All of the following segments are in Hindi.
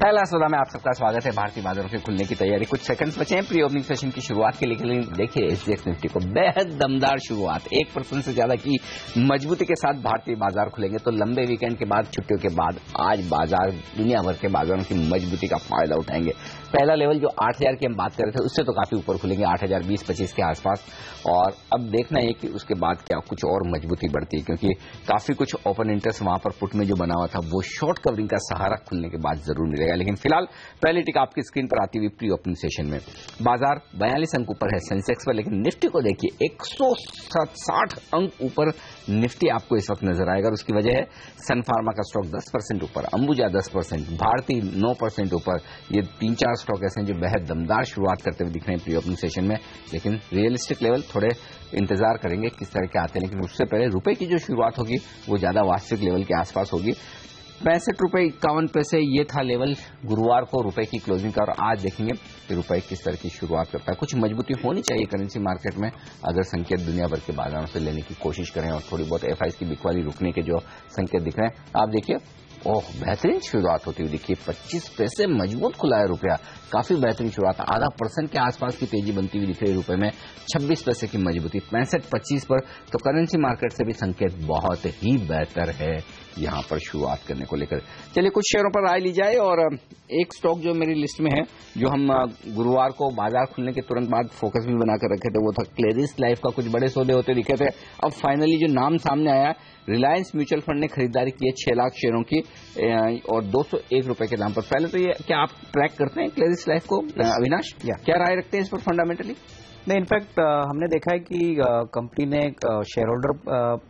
पहला सौदा में आप सबका स्वागत है। भारतीय बाजारों के खुलने की तैयारी, कुछ सेकंड्स बचे हैं प्री ओपनिंग सेशन की शुरुआत के लिए। देखिए एसजीएक्स निफ्टी को बेहद दमदार शुरुआत, 1% से ज्यादा की मजबूती के साथ भारतीय बाजार खुलेंगे। तो लंबे वीकेंड के बाद, छुट्टियों के बाद आज बाजार दुनिया भर के बाजारों की मजबूती का फायदा उठाएंगे। पहला लेवल जो 8000 की हम बात कर रहे थे उससे तो काफी ऊपर खुलेंगे, 8020-25 के आसपास। और अब देखना है कि उसके बाद क्या कुछ और मजबूती बढ़ती है, क्योंकि काफी कुछ ओपन इंटरेस्ट वहां पर पुट में जो बना हुआ था वो शॉर्ट कवरिंग का सहारा खुलने के बाद जरूर मिलेगा। लेकिन फिलहाल पहली टिक आपकी स्क्रीन पर आती हुई प्री ओपनिंग सेशन में बाजार 42 अंक ऊपर है सेंसेक्स पर, लेकिन निफ्टी को देखिए 160 अंक ऊपर निफ्टी आपको इस वक्त नजर आएगा। और उसकी वजह है सन फार्मा का स्टॉक 10% ऊपर, अंबुजा 10%, भारती 9% ऊपर। ये 3-4 स्टॉक ऐसे हैं जो बेहद दमदार शुरुआत करते हुए दिख रहे हैं प्री ओपनिंग सेशन में। लेकिन रियलिस्टिक लेवल थोड़े इंतजार करेंगे किस तरह के आते हैं। लेकिन उससे पहले रुपए की जो शुरुआत होगी वो ज्यादा वास्तविक लेवल के आसपास होगी। 65.51 ये था लेवल गुरुवार को रुपए की क्लोजिंग का। और आज देखेंगे कि रुपए किस तरह की शुरुआत करता है। कुछ मजबूती होनी चाहिए करेंसी मार्केट में अगर संकेत दुनिया भर के बाजारों से लेने की कोशिश करें। और थोड़ी बहुत एफआईएस की बिकवाली रुकने के जो संकेत दिख रहे हैं, आप देखिए ओह बेहतरीन शुरुआत होती हुई दिखिए। 25 पैसे मजबूत खुला है रुपया, काफी बेहतरीन शुरुआत, आधा % के आसपास की तेजी बनती हुई दिख रही है रुपए में। 26 पैसे की मजबूती 65-25 पर। तो करेंसी मार्केट से भी संकेत बहुत ही बेहतर है यहां पर शुरुआत करने को लेकर। चलिए कुछ शेयरों पर राय ली जाए। और एक स्टॉक जो मेरी लिस्ट में है, जो हम गुरुवार को बाजार खुलने के तुरंत बाद फोकस भी बनाकर रखे थे, वो था क्लेरिस लाइफ का। कुछ बड़े सौदे होते दिखे थे, अब फाइनली जो नाम सामने आया, रिलायंस म्यूचुअल फंड ने खरीदारी की है 6 लाख शेयरों की और 201 रुपए के दाम पर। पहले तो ये क्या आप ट्रैक करते हैं क्लेरिस लाइफ को अविनाश? क्या राय रखते हैं इस पर फंडामेंटली? नहीं, इनफैक्ट हमने देखा है कि कंपनी ने शेयर होल्डर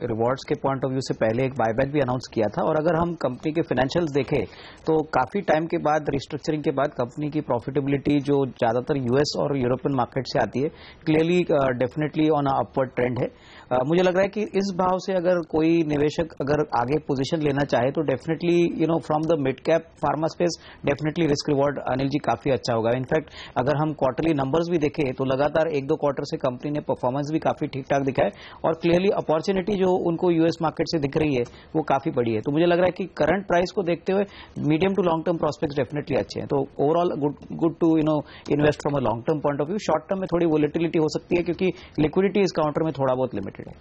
रिवॉर्ड्स के पॉइंट ऑफ व्यू से पहले एक बायबैक भी अनाउंस किया था। और अगर हम कंपनी के फाइनेंशियल्स देखें तो काफी टाइम के बाद, रिस्ट्रक्चरिंग के बाद कंपनी की प्रॉफिटेबिलिटी जो ज्यादातर यूएस और यूरोपियन मार्केट से आती है, clearly definitely on upward trend है। मुझे लग रहा है कि इस भाव से अगर कोई निवेशक अगर आगे पोजीशन लेना चाहे तो definitely from the mid cap pharma space definitely risk reward Anil ji काफी अच्छा होगा। इनफैक्ट अगर हम क्वार्टरली नंबर्स भी देखें तो लगातार 1-2 क्वार्टर से कंपनी ने परफॉर्मेंस भी काफी ठीक ठाक दिखा है। और क्लियरली अपॉर्चुनिटी जो उनको यूएस मार्केट से दिख रही है वो काफी बड़ी है। तो मुझे लग रहा है कि करंट प्राइस को देखते हुए medium to long term prospects definitely अच्छे हैं। तो overall good to invest from a long term point of view. Short term में थोड़ी वोलेटिलिटी हो सकती है क्योंकि लिक्विडिटी इस काउंटर में थोड़ा बहुत लिमिटेड है।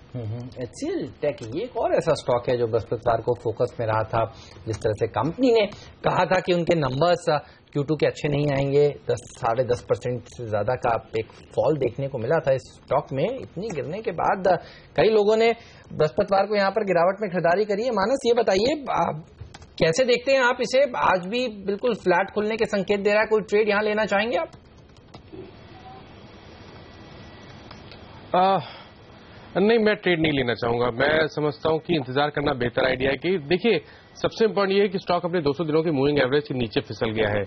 एचसीएल टेक ये एक और ऐसा स्टॉक है जो बृहस्पतिवार को फोकस में रहा था। जिस तरह से कंपनी ने कहा था कि उनके नंबर्स Q2 के अच्छे नहीं आएंगे, 10-10.5% से ज्यादा का एक फॉल देखने को मिला था इस स्टॉक में। इतनी गिरने के बाद कई लोगों ने बृहस्पतिवार को यहां पर गिरावट में खरीदारी करी है। मानस ये बताइए कैसे देखते हैं आप इसे? आज भी बिल्कुल फ्लैट खुलने के संकेत दे रहा है, कोई ट्रेड यहां लेना चाहेंगे आप? नहीं, मैं ट्रेड नहीं लेना चाहूंगा। मैं समझता हूं कि इंतजार करना बेहतर आइडिया है। कि देखिए सबसे इंपॉर्टेंट ये है कि स्टॉक अपने 200 दिनों के मूविंग एवरेज के नीचे फिसल गया है,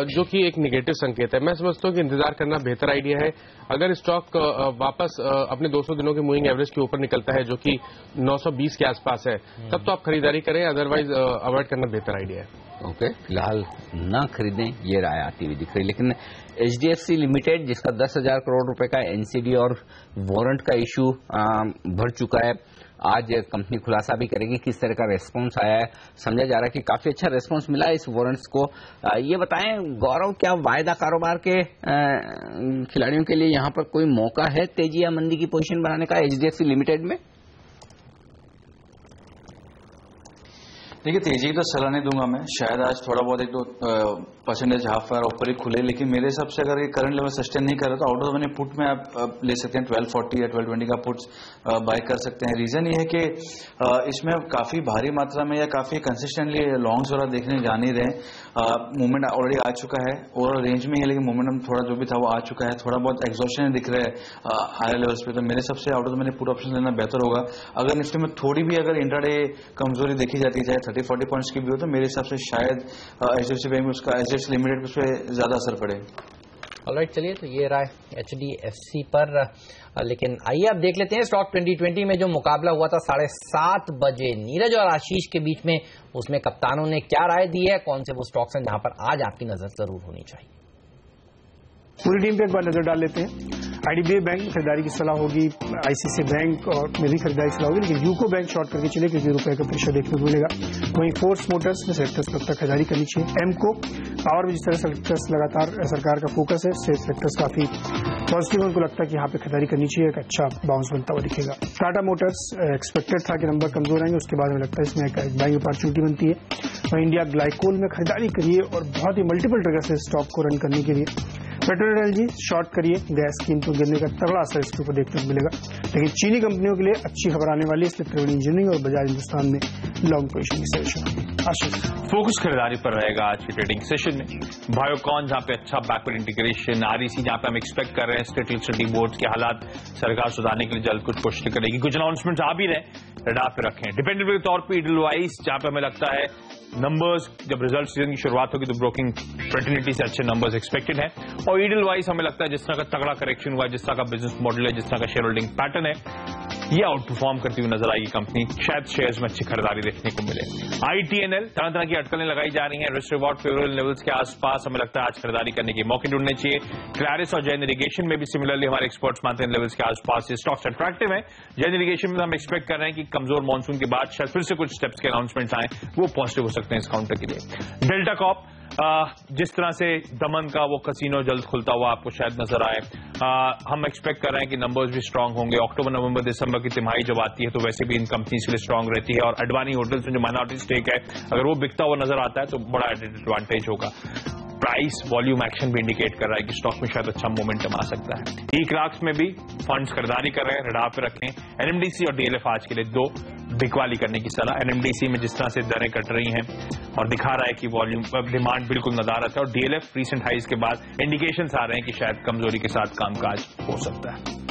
जो कि एक नेगेटिव संकेत है। मैं समझता हूं कि इंतजार करना बेहतर आइडिया है। अगर स्टॉक वापस अपने 200 दिनों के मूविंग एवरेज के ऊपर निकलता है जो कि 920 के आसपास है, तब तो आप खरीदारी करें, अदरवाइज अवॉइड करना बेहतर आइडिया है। ओके, फिलहाल ना खरीदें ये राय आती हुई दिख रही। लेकिन एचडीएफसी लिमिटेड जिसका 10,000 करोड़ रुपए का एनसीडी और वारंट का इशू भर चुका है, आज कंपनी खुलासा भी करेगी किस तरह का रेस्पॉन्स आया है। समझा जा रहा है कि काफी अच्छा रेस्पॉन्स मिला है इस वारंट्स को। ये बताएं गौरव, क्या वायदा कारोबार के खिलाड़ियों के लिए यहां पर कोई मौका है तेजी या मंदी की पोजीशन बनाने का एचडीएफसी लिमिटेड में? देखिए, तेजी की तो सलाह नहीं दूंगा मैं। शायद आज थोड़ा बहुत 1-2% हाफ आवर ऊपर ही खुले, लेकिन मेरे हिसाब से अगर ये करंट लेवल सस्टेन नहीं कर रहा तो आउट ऑफ मनी पुट में आप ले सकते हैं। 1240 या 1220 का पुट्स बाय कर सकते हैं। रीजन ये है कि इसमें काफी भारी मात्रा में या काफी कंसिस्टेंटली लॉन्ग्स वगैरह देखने जा नहीं रहे। मूवमेंट ऑलरेडी आ चुका है, ओवरऑल रेंज में है, लेकिन मोमेंटम थोड़ा जो भी था वो आ चुका है। थोड़ा बहुत एग्जॉस्शन दिख रहा है हायर लेवल्स पे। तो मेरे हिसाब से out of money put option लेना बेहतर होगा। अगर निफ्टी में थोड़ी भी अगर इंट्राडे कमजोरी देखी जाती है, 30-40 पॉइंट्स की भी हो, तो मेरे हिसाब से शायद एचडीएफसी बैंक में उसका एचडीएफसी लिमिटेड पे ज्यादा असर पड़े। ऑलराइट, चलिए तो ये राय एचडीएफसी पर। लेकिन आइए अब देख लेते हैं स्टॉक 2020 में जो मुकाबला हुआ था 7:30 बजे नीरज और आशीष के बीच में, उसमें कप्तानों ने क्या राय दी है, कौन से वो स्टॉक्स हैं जहां पर आज आपकी नजर जरूर होनी चाहिए। पूरी टीम पे एक बार नजर डाल लेते हैं। IDBI बैंक में खरीदारी की सलाह होगी, ICICI बैंक और में भी खरीदारी की सलाह होगी, लेकिन यूको बैंक शॉर्ट करके चले क्योंकि रुपए का प्रेशर देखने को मिलेगा। वहीं फोर्स मोटर्स में सेक्टर्स पर तक खरीदारी करनी चाहिए। एमको पावर में जिस तरह सेक्टर्स लगातार सरकार का फोकस है, सेक्टर्स काफी पॉजिटिव है, उनको लगता है कि यहाँ पे खरीदारी करनी चाहिए, एक अच्छा बाउंस बनता हुआ दिखेगा। टाटा मोटर्स एक्सपेक्टेड था कि नंबर कमजोर आएंगे, उसके बाद हमें लगता है इसमें एक बाइंग अपॉर्चुनिटी बनती है। वहीं इंडिया ग्लाइकोल में खरीदारी करिए और बहुत ही मल्टीपल ट्रिगर से स्टॉक को रन करने के लिए। पेट्रोल एनर्जी शॉर्ट करिए, गैस कीमतों गिरने का तगड़ा असर इसके ऊपर देखने को मिलेगा। लेकिन चीनी कंपनियों के लिए अच्छी खबर आने वाली है, इसलिए त्रिवेणी इंजीनियरिंग और बजाज हिंदुस्तान में लॉन्ग पोजीशन की सजेशन। आशीष फोकस खरीदारी पर रहेगा आज की ट्रेडिंग सेशन में। बायोकॉन जहां पे अच्छा बैकवर्ड इंटीग्रेशन, REC जहां पे हम एक्सपेक्ट कर रहे हैं स्टेट इलेक्ट्रिसिटी बोर्ड के हालात सरकार सुधारने के लिए जल्द कुछ कोशिश करेगी। कुछ अनाउंसमेंट आ भी रहे, रडार पे रखें। डिपेंडेबल के तौर पर ईडलवाइज जहां पे हमें लगता है नंबर्स जब रिजल्ट सीजन की शुरुआत होगी तो ब्रोकिंग फ्रेटर्निटी से अच्छे नंबर्स एक्सपेक्टेड हैं। और ईडल वाइज हमें लगता है जिस तरह का तगड़ा करेक्शन हुआ है, जिस तरह का बिजनेस मॉडल है, जिस तरह का शेयर होल्डिंग पैटर्न है, ये आउट परफॉर्म करती हुई नजर आएगी कंपनी। शायद शेयर्स में अच्छी खरीदारी देखने को मिले। ITNL तरह तरह की अटकलें लगाई जा रही हैं, रिस्क रिवॉर्ड फेवरेबल लेवल्स के आसपास हमें लगता है आज खरीदारी करने के मौके ढूंढने चाहिए। क्लैरिस और जैन इरिगेशन में भी सिमिलरली हमारे एक्सपर्ट्स मानते हैं लेवल्स के आसपास ये स्टॉक्स अट्रैक्टिव है। जैन इरिगेशन में हम एक्सपेक्ट कर रहे हैं कि कमजोर मानसून के बाद शायद फिर से कुछ स्टेप्स के अनाउंसमेंट्स आए, वो पॉजिटिव हो सकते हैं इस काउंटर के लिए। डेल्टा कॉप जिस तरह से दमन का वो कसिनो जल्द खुलता हुआ आपको शायद नजर आए, हम एक्सपेक्ट कर रहे हैं कि नंबर्स भी स्ट्रांग होंगे। अक्टूबर नवंबर दिसंबर की तिमाही जब आती है तो वैसे भी इन कंपनीज के लिए स्ट्रांग रहती है। और अडवाणी होटल्स में जो माइनॉरिटी स्टेक है, अगर वो बिकता हुआ नजर आता है तो बड़ा एडवांटेज होगा। प्राइस वॉल्यूम एक्शन भी इंडिकेट कर रहा है कि स्टॉक में शायद अच्छा मोमेंटम आ सकता है। E-क्लार्क्स में भी फंड्स खरीदारी कर रहे हैं, रडार पे रखें। NMDC और DLF आज के लिए दो बिकवाली करने की सलाह। NMDC में जिस तरह से दरें कट रही हैं और दिखा रहा है कि वॉल्यूम डिमांड बिल्कुल नदारत है, और DLF रीसेंट हाइज के बाद इंडिकेशंस आ रहे हैं कि शायद कमजोरी के साथ कामकाज हो सकता है।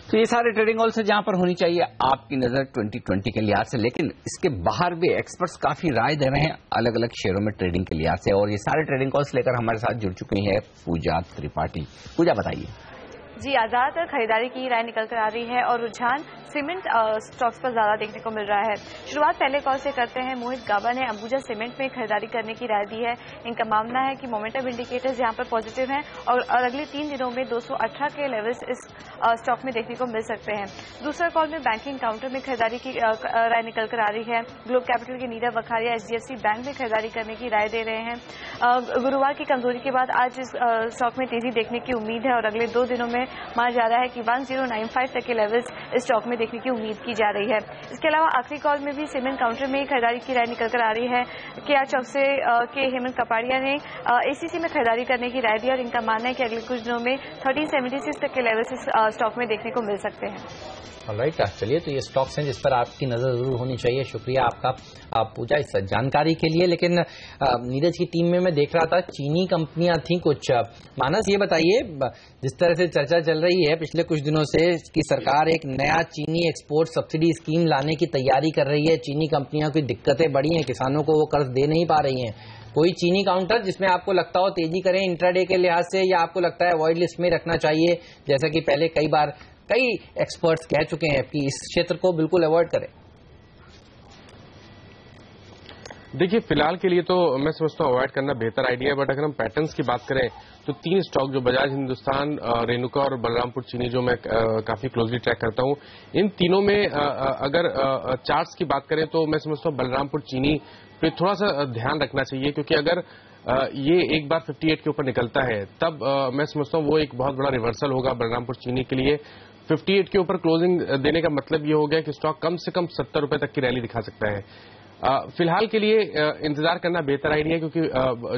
तो ये सारे ट्रेडिंग हॉल्स है जहां पर होनी चाहिए आपकी नजर 2020 के लिहाज से, लेकिन इसके बाहर भी एक्सपर्ट्स काफी राय दे रहे हैं अलग अलग शेयरों में ट्रेडिंग के लिहाज से। और ये सारे ट्रेडिंग हॉल्स लेकर हमारे साथ जुड़ चुकी है पूजा त्रिपाठी। पूजा बताइए। जी, आजाद खरीदारी की राय निकल कर आ रही है और रुझान सीमेंट स्टॉक्स पर ज्यादा देखने को मिल रहा है। शुरुआत पहले कॉल से करते हैं। मोहित गाबा ने अंबुजा सीमेंट में खरीदारी करने की राय दी है। इनका मानना है कि मोमेंटम इंडिकेटर्स यहां पर पॉजिटिव हैं और अगले 3 दिनों में 218 के लेवल्स इस स्टॉक में देखने को मिल सकते हैं। दूसरा कॉल में बैंकिंग काउंटर में खरीदारी की राय निकल कर आ रही है। ग्लोब कैपिटल के नीरव वखारिया HDFC बैंक में खरीदारी करने की राय दे रहे हैं। गुरुवार की कमजोरी के बाद आज इस स्टॉक में तेजी देखने की उम्मीद है और अगले 2 दिनों में माना जा रहा है कि 1095 तक के लेवल्स इस स्टॉक में देखने की उम्मीद की जा रही है। इसके अलावा आखिरी कॉल में भी सीमेंट काउंटर में खरीदारी की राय निकल कर आ रही है। KR चौकसे के हेमंत कपाड़िया ने ACC में खरीदारी करने की राय दी और इनका मानना है कि अगले कुछ दिनों में 1376 तक के लेवल्स इस स्टॉक में देखने को मिल सकते हैं। ऑलराइट, चलिए तो ये स्टॉक्स हैं जिस पर आपकी नजर जरूर होनी चाहिए। शुक्रिया आपका पूजा इस जानकारी के लिए। लेकिन नीरज की टीम में मैं देख रहा था चीनी कंपनियां थी कुछ। मानस, ये बताइए, जिस तरह से चर्चा चल रही है पिछले कुछ दिनों से कि सरकार एक नया चीनी एक्सपोर्ट सब्सिडी स्कीम लाने की तैयारी कर रही है, चीनी कंपनियों की दिक्कतें बढ़ी हैं, किसानों को वो कर्ज दे नहीं पा रही हैं, कोई चीनी काउंटर जिसमें आपको लगता हो तेजी करें इंट्राडे के लिहाज से, या आपको लगता है अवॉइड लिस्ट में रखना चाहिए जैसा कि पहले कई एक्सपर्ट्स कह चुके हैं कि इस क्षेत्र को बिल्कुल अवॉइड करें? देखिए, फिलहाल के लिए तो मैं समझता हूँ अवॉइड करना बेहतर आइडिया है। बट अगर हम पैटर्न्स की बात करें तो 3 स्टॉक जो बजाज हिंदुस्तान, रेणुका और बलरामपुर चीनी जो मैं काफी क्लोजली ट्रैक करता हूँ, इन तीनों में अगर चार्ट्स की बात करें तो मैं समझता हूँ बलरामपुर चीनी पे थोड़ा सा ध्यान रखना चाहिए, क्योंकि अगर ये एक बार 58 के ऊपर निकलता है तब मैं समझता हूँ वो एक बहुत बड़ा रिवर्सल होगा बलरामपुर चीनी के लिए। 58 के ऊपर क्लोजिंग देने का मतलब ये हो गया कि स्टॉक कम से कम 70 रुपए तक की रैली दिखा सकता है। फिलहाल के लिए इंतजार करना बेहतर आइडिया, क्योंकि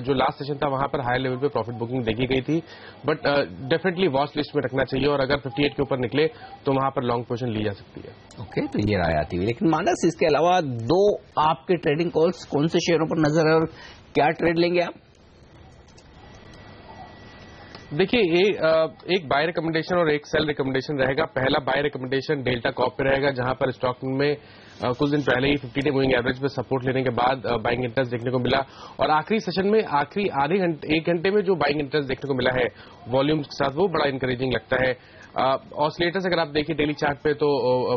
जो लास्ट सेशन था वहां पर हाई लेवल पे प्रॉफिट बुकिंग देखी गई थी। बट डेफिनेटली वॉच लिस्ट में रखना चाहिए और अगर 58 के ऊपर निकले तो वहां पर लॉन्ग पोजीशन ली जा सकती है। ओके, तो ये राय आती हुई। लेकिन मानस, इसके अलावा 2 आपके ट्रेडिंग कॉल्स कौन से शेयरों पर नजर है और क्या ट्रेड लेंगे आप? देखिए, एक बाय रिकमेंडेशन और एक सेल रिकमेंडेशन रहेगा। पहला बाय रिकमेंडेशन डेल्टा कॉप पे रहेगा, जहां पर स्टॉक में कुछ दिन पहले ही 50 डे मूविंग एवरेज पे सपोर्ट लेने के बाद बाइंग इंटरेस्ट देखने को मिला और आखिरी सेशन में आखिरी आधे घंटे 1 घंटे में जो बाइंग इंटरेस्ट देखने को मिला है वॉल्यूम के साथ, वो बड़ा इंकरेजिंग लगता है। ऑसिलेटर्स अगर आप देखिए डेली चार्ट पे तो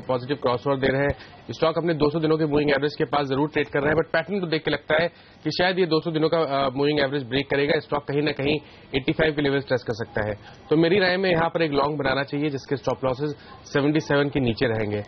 पॉजिटिव क्रॉसओवर दे रहे हैं। स्टॉक अपने 200 दिनों के मूविंग एवरेज के पास जरूर ट्रेड कर रहे हैं, बट पैटर्न को देख के लगता है कि शायद ये 200 दिनों का मूविंग एवरेज ब्रेक करेगा, स्टॉक कहीं ना कहीं 85 के लेवल टेस्ट कर सकता है। तो मेरी राय में यहाँ पर एक लॉन्ग बनाना चाहिए जिसके स्टॉप लॉसेज 77 के नीचे रहेंगे।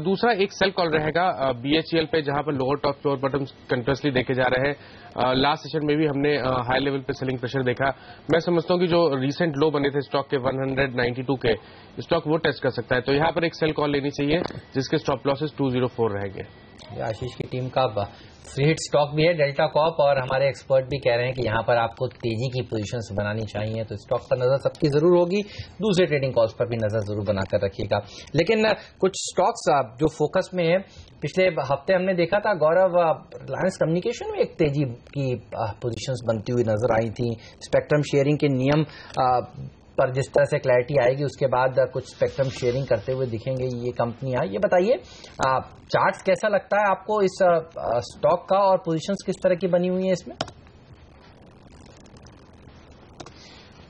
दूसरा एक सेल कॉल रहेगा BHEL पे, जहां पर lower top floor bottom continuously देखे जा रहे हैं। लास्ट सेशन में भी हमने हाई लेवल पे सेलिंग प्रेशर देखा। मैं समझता हूं कि जो रीसेंट लो बने थे स्टॉक के 192 के, स्टॉक वो टेस्ट कर सकता है। तो यहां पर एक सेल कॉल लेनी चाहिए जिसके स्टॉप लॉसेज 204 रहेंगे। आशीष की टीम का फ्री हिट स्टॉक भी है डेल्टा कॉर्प, और हमारे एक्सपर्ट भी कह रहे हैं कि यहाँ पर आपको तेजी की पोजीशंस बनानी चाहिए, तो स्टॉक पर नजर सबकी जरूर होगी। दूसरे ट्रेडिंग कॉल्स पर भी नजर जरूर बनाकर रखिएगा। लेकिन कुछ स्टॉक्स जो फोकस में है, पिछले हफ्ते हमने देखा था गौरव, रिलायंस कम्युनिकेशन में एक तेजी की पोजीशंस बनती हुई नजर आई थी। स्पेक्ट्रम शेयरिंग के नियम पर जिस तरह से क्लैरिटी आएगी उसके बाद कुछ स्पेक्ट्रम शेयरिंग करते हुए दिखेंगे ये कंपनियां। ये बताइए चार्ट्स कैसा लगता है आपको इस स्टॉक का, और पोजीशंस किस तरह की बनी हुई है इसमें?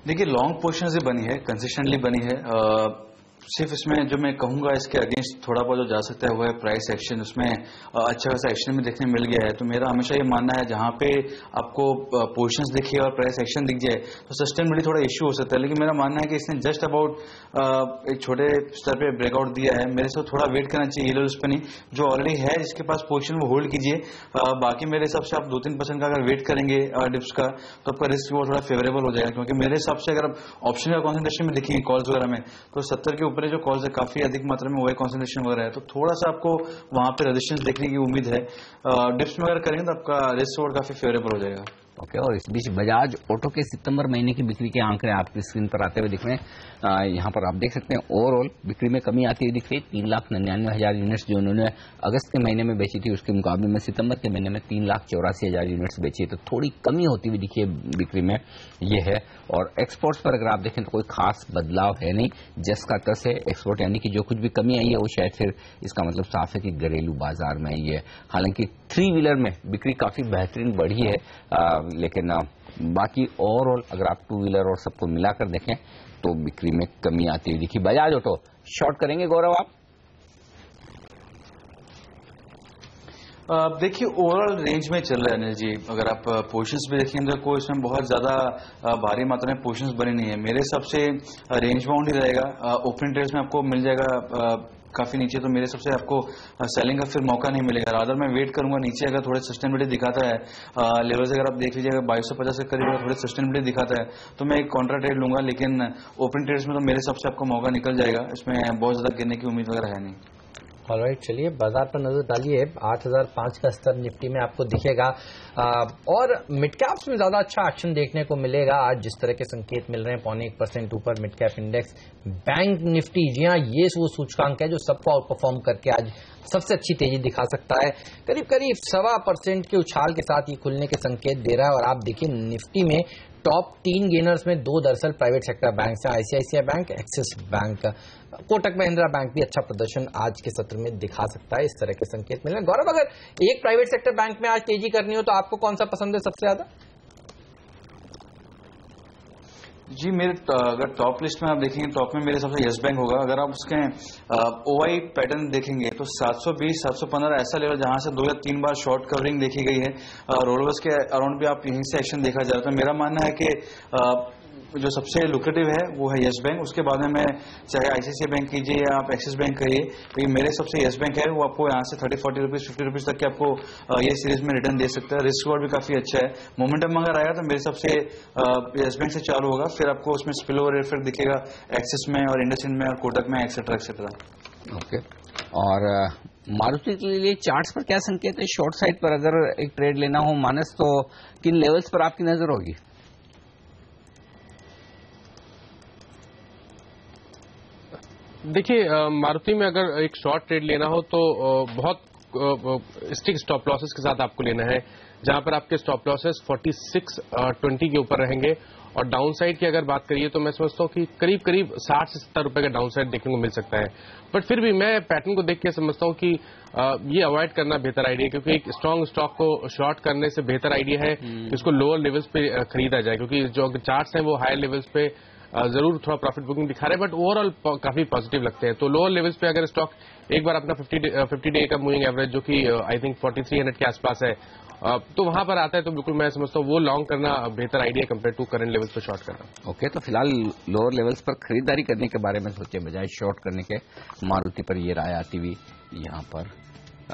देखिए लॉन्ग पोजीशंस ही बनी है, कंसिस्टेंटली बनी है। सिर्फ इसमें जो मैं कहूंगा इसके अगेंस्ट थोड़ा बहुत जो जा सकता है वो है प्राइस एक्शन। उसमें अच्छा खासा एक्शन में देखने मिल गया है। तो मेरा हमेशा ये मानना है जहां पे आपको पोजीशंस दिखे और प्राइस एक्शन दिख जाए तो सस्टेनेबिलिटी थोड़ा इश्यू हो सकता है। लेकिन मेरा मानना है कि इसने जस्ट अबाउट एक छोटे स्तर पे ब्रेकआउट दिया है। मेरे से थोड़ा वेट करना चाहिए लेवल्स पे, नहीं जो ऑलरेडी है जिसके पास पोजीशन वो होल्ड कीजिए। बाकी मेरे हिसाब से आप 2-3% का अगर वेट करेंगे डिप्स का तो आपका रिस्क वो थोड़ा फेवरेबल हो जाएगा। क्योंकि मेरे हिसाब से अगर आप ऑप्शन का कॉन्सेंट्रेशन में देखेंगे कॉल्स वगैरह में तो 70 के ऊपर जो कॉल्स है काफी अधिक मात्रा में वो कॉन्सेंट्रेशन वगैरह है, तो थोड़ा सा आपको वहां पे रेजिस्टेंस देखने की उम्मीद है। डिप्स में अगर करेंगे तो आपका रिस्क रिवॉर्ड काफी फेवरेबल हो जाएगा। ओके, और इस बीच बजाज ऑटो के सितंबर महीने की बिक्री के आंकड़े आपकी स्क्रीन पर आते हुए दिख रहे हैं। यहाँ पर आप देख सकते हैं ओवरऑल बिक्री में कमी आती हुई दिख रही है। 3,99,000 यूनिट्स जो उन्होंने अगस्त के महीने में बेची थी उसके मुकाबले में सितंबर के महीने में 3,84,000 यूनिट्स बेची, तो थोड़ी कमी होती हुई दिखी है बिक्री में, ये है। और एक्सपोर्ट्स पर अगर आप देखें तो कोई खास बदलाव है नहीं, जस का तस है एक्सपोर्ट, यानी कि जो कुछ भी कमी आई है वो शायद फिर इसका मतलब साफ है कि घरेलू बाजार में आई है। हालांकि 3 व्हीलर में बिक्री काफी बेहतरीन बढ़ी है, लेकिन बाकी ओवरऑल अगर आप 2 व्हीलर और सबको मिलाकर देखें तो बिक्री में कमी आती हुई दिखी। बजाज ऑटो शॉर्ट करेंगे गौरव आप? देखिए ओवरऑल रेंज में चल रहा है अनिल जी। अगर आप पोजीशंस भी देखेंगे तो कोई इसमें बहुत ज्यादा भारी मात्रा में पोजीशंस बनी नहीं है। मेरे हिसाब से रेंज बाउंड ही रहेगा। ओपनिंग ट्रेड्स में आपको मिल जाएगा काफी नीचे, तो मेरे सबसे आपको सेलिंग का फिर मौका नहीं मिलेगा। रादर मैं वेट करूंगा नीचे अगर थोड़े सस्टेनेबिलिटी दिखाता है लेवल्स, अगर आप देख लीजिएगा 2250 के करीब थोड़े सस्टेनेबिलिटी दिखाता है तो मैं एक कॉन्ट्रा ट्रेड लूंगा। लेकिन ओपन ट्रेड्स में तो मेरे हिसाब से आपको मौका निकल जाएगा, इसमें बहुत ज्यादा गिरने की उम्मीद वगैरह है नहीं। ऑलराइट, चलिए बाजार पर नजर डालिए। 8005 का स्तर निफ्टी में आपको दिखेगा, और मिड कैप्स में ज्यादा अच्छा एक्शन देखने को मिलेगा। आज जिस तरह के संकेत मिल रहे हैं 0.1% ऊपर mid cap index. Bank Nifty, जी हाँ, ये वो सूचकांक है जो सबको आउट परफॉर्म करके आज सबसे अच्छी तेजी दिखा सकता है। करीब करीब 1.25% के उछाल के साथ ये खुलने के संकेत दे रहा है। और आप देखिए निफ्टी में टॉप 3 गेनर्स में 2 दरअसल प्राइवेट सेक्टर बैंक है, ICICI bank, axis bank, Kotak Mahindra bank भी अच्छा प्रदर्शन आज के सत्र में दिखा सकता है। इस तरह के संकेत मिल रहे हैं। गौरव, अगर एक प्राइवेट सेक्टर बैंक में आज तेजी करनी हो तो आपको कौन सा पसंद है सबसे ज्यादा? जी मेरे अगर टॉप लिस्ट में आप देखेंगे टॉप में मेरे हिसाब से यस बैंक होगा। अगर आप उसके OI पैटर्न देखेंगे तो 720 715 ऐसा लेवल जहां से 2 या 3 बार शॉर्ट कवरिंग देखी गई है। रोलवर्स के अराउंड भी आप यहीं से एक्शन देखा जा रहा है। तो मेरा मानना है कि जो सबसे लुक्रेटिव है वो है यस बैंक। उसके बाद में मैं चाहे ICICI बैंक कीजिए या आप एक्सिस बैंक करिए, तो मेरे सबसे यस बैंक है वो आपको यहाँ से 30-40 रुपीज 50 रुपीज तक के आपको ये सीरीज में रिटर्न दे सकता है। रिस्क रिवॉर्ड भी काफी अच्छा है। मोमेंटम अगर आएगा तो मेरे सबसे यस बैंक से चालू होगा, फिर आपको उसमें स्पिल ओवर इफेक्ट दिखेगा एक्सिस में और इंडसइंड में और कोटक में एक्सेट्रा एक्सेट्रा। ओके, और मारुति के लिए चार्ट्स पर क्या संकेत है? शॉर्ट साइड पर अगर एक ट्रेड लेना हो मानस तो किन लेवल्स पर आपकी नजर होगी? देखिए मारुति में अगर एक शॉर्ट ट्रेड लेना हो तो बहुत स्टिक स्टॉप लॉसेस के साथ आपको लेना है, जहां पर आपके स्टॉप लॉसेस 46.20 के ऊपर रहेंगे। और डाउन साइड की अगर बात करिए तो मैं समझता हूं कि करीब करीब 60 से 70 रुपए का डाउन साइड देखने को मिल सकता है। बट फिर भी मैं पैटर्न को देख के समझता हूं कि ये अवॉइड करना बेहतर आइडिया है, क्योंकि एक स्ट्रांग स्टॉक को शॉर्ट करने से बेहतर आइडिया है कि इसको लोअर लेवल्स पे खरीदा जाए, क्योंकि जो चार्ट्स हैं वो हायर लेवल्स पे जरूर थोड़ा प्रॉफिट बुकिंग दिखा रहे हैं, बट ओवरऑल काफी पॉजिटिव लगते हैं। तो लोअर लेवल्स पे अगर स्टॉक एक बार अपना 50 डे का मूविंग एवरेज जो कि आई थिंक 4300 के आसपास है, तो वहां पर आता है, तो बिल्कुल मैं समझता हूँ वो लॉन्ग करना बेहतर idea compare to current levels पर शॉर्ट करना। ओके, तो फिलहाल लोअर लेवल्स पर खरीदारी करने के बारे में सोचे बजाय शॉर्ट करने के, मारुति पर ये राय आती हुई यहाँ पर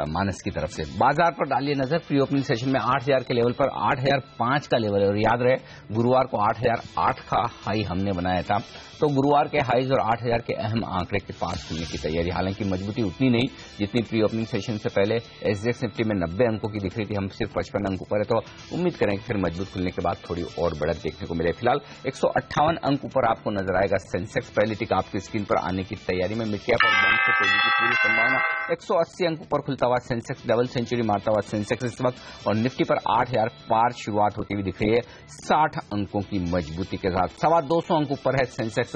मानस की तरफ से। बाजार पर डालिए नजर। प्री ओपनिंग सेशन में 8000 के लेवल पर 8005 का लेवल है, और याद रहे गुरुवार को 8008 का हाई हमने बनाया था, तो गुरुवार के हाईज और 8000 के अहम आंकड़े के पास खुलने की तैयारी। हालांकि मजबूती उतनी नहीं जितनी प्री ओपनिंग सेशन से पहले एसजीएक्स निफ्टी में 90 अंकों की दिख रही थी, हम सिर्फ 55 अंकों पर है, तो उम्मीद करें कि फिर मजबूत खुलने के बाद थोड़ी और बढ़त देखने को मिले। फिलहाल 158 अंक ऊपर आपको नजर आएगा सेंसेक्स। पहली टिक आपकी स्क्रीन पर आने की तैयारी में। मिड कैप और बैंक से तेजी की पूरी संभावना। 180 अंक ऊपर खुलता हुआ सेंसेक्स डबल सेंचुरी मारता हुआ सेंसेक्स इस वक्त, और निफ्टी पर 8000 पार शुरुआत होती हुई दिख रही है 60 अंकों की मजबूती के साथ। 225 अंक ऊपर है सेंसेक्स,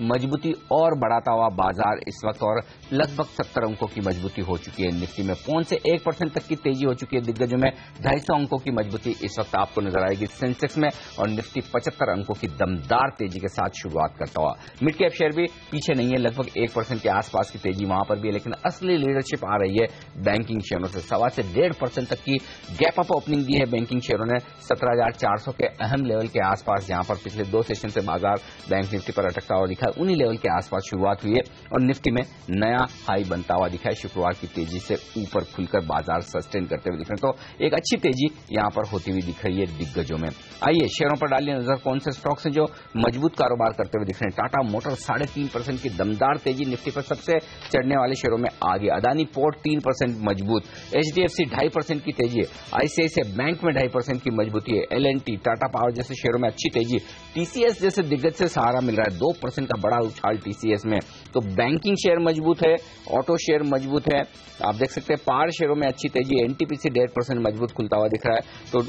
मजबूती और बढ़ाता हुआ बाजार इस वक्त, और लगभग 70 अंकों की मजबूती हो चुकी है निफ्टी में। 0.1% तक की तेजी हो चुकी है दिग्गजों में। 250 अंकों की मजबूती इस वक्त आपको नजर आएगी सेंसेक्स में, और निफ्टी 75 अंकों की दमदार तेजी के साथ शुरुआत करता हुआ। मिड कैप शेयर भी पीछे नहीं है, लगभग 1% के आसपास की तेजी वहां पर भी है, लेकिन असली लीडरशिप आ रही है बैंकिंग शेयरों से। 1.25 से 1.5% तक की गैप अप ओपनिंग दी है बैंकिंग शेयरों ने 17,400 के अहम लेवल के आसपास, जहां पर पिछले 2 सेशन से बाजार बैंक निफ्टी पर अटकता हुआ दिखा है, उन्हीं लेवल के आसपास शुरुआत हुई है, और निफ्टी में नया हाई बनता हुआ दिखा है। शुक्रवार की तेजी से ऊपर खुलकर बाजार सस्टेन करते हुए दिख रहे हैं, तो एक अच्छी तेजी यहां पर होती हुई दिख रही है दिग्गजों में। आइए शेयरों पर डालिए नजर, कौन से स्टॉक्स हैं जो मजबूत कारोबार करते हुए दिख रहे हैं। टाटा मोटर 3.5% की दमदार तेजी निफ्टी पर सबसे चढ़ने वाले शेयरों में आगे। अदानी पोर्ट 3% मजबूत। एचडीएफसी 2.5% की तेजी है। आईसीआईसीआई बैंक में 2.5% की मजबूती है। एलएनटी, टाटा पावर जैसे शेयरों में अच्छी तेजी। टीसीएस जैसे दिग्गज से सहारा मिल रहा है, 2% का बड़ा उछाल टीसीएस में। तो बैंकिंग शेयर मजबूत है, ऑटो शेयर मजबूत है, आप देख सकते हैं पावर शेयरों में अच्छी तेजी। एनटीपीसी 1.5% मजबूत खुलता हुआ दिख रहा है, तो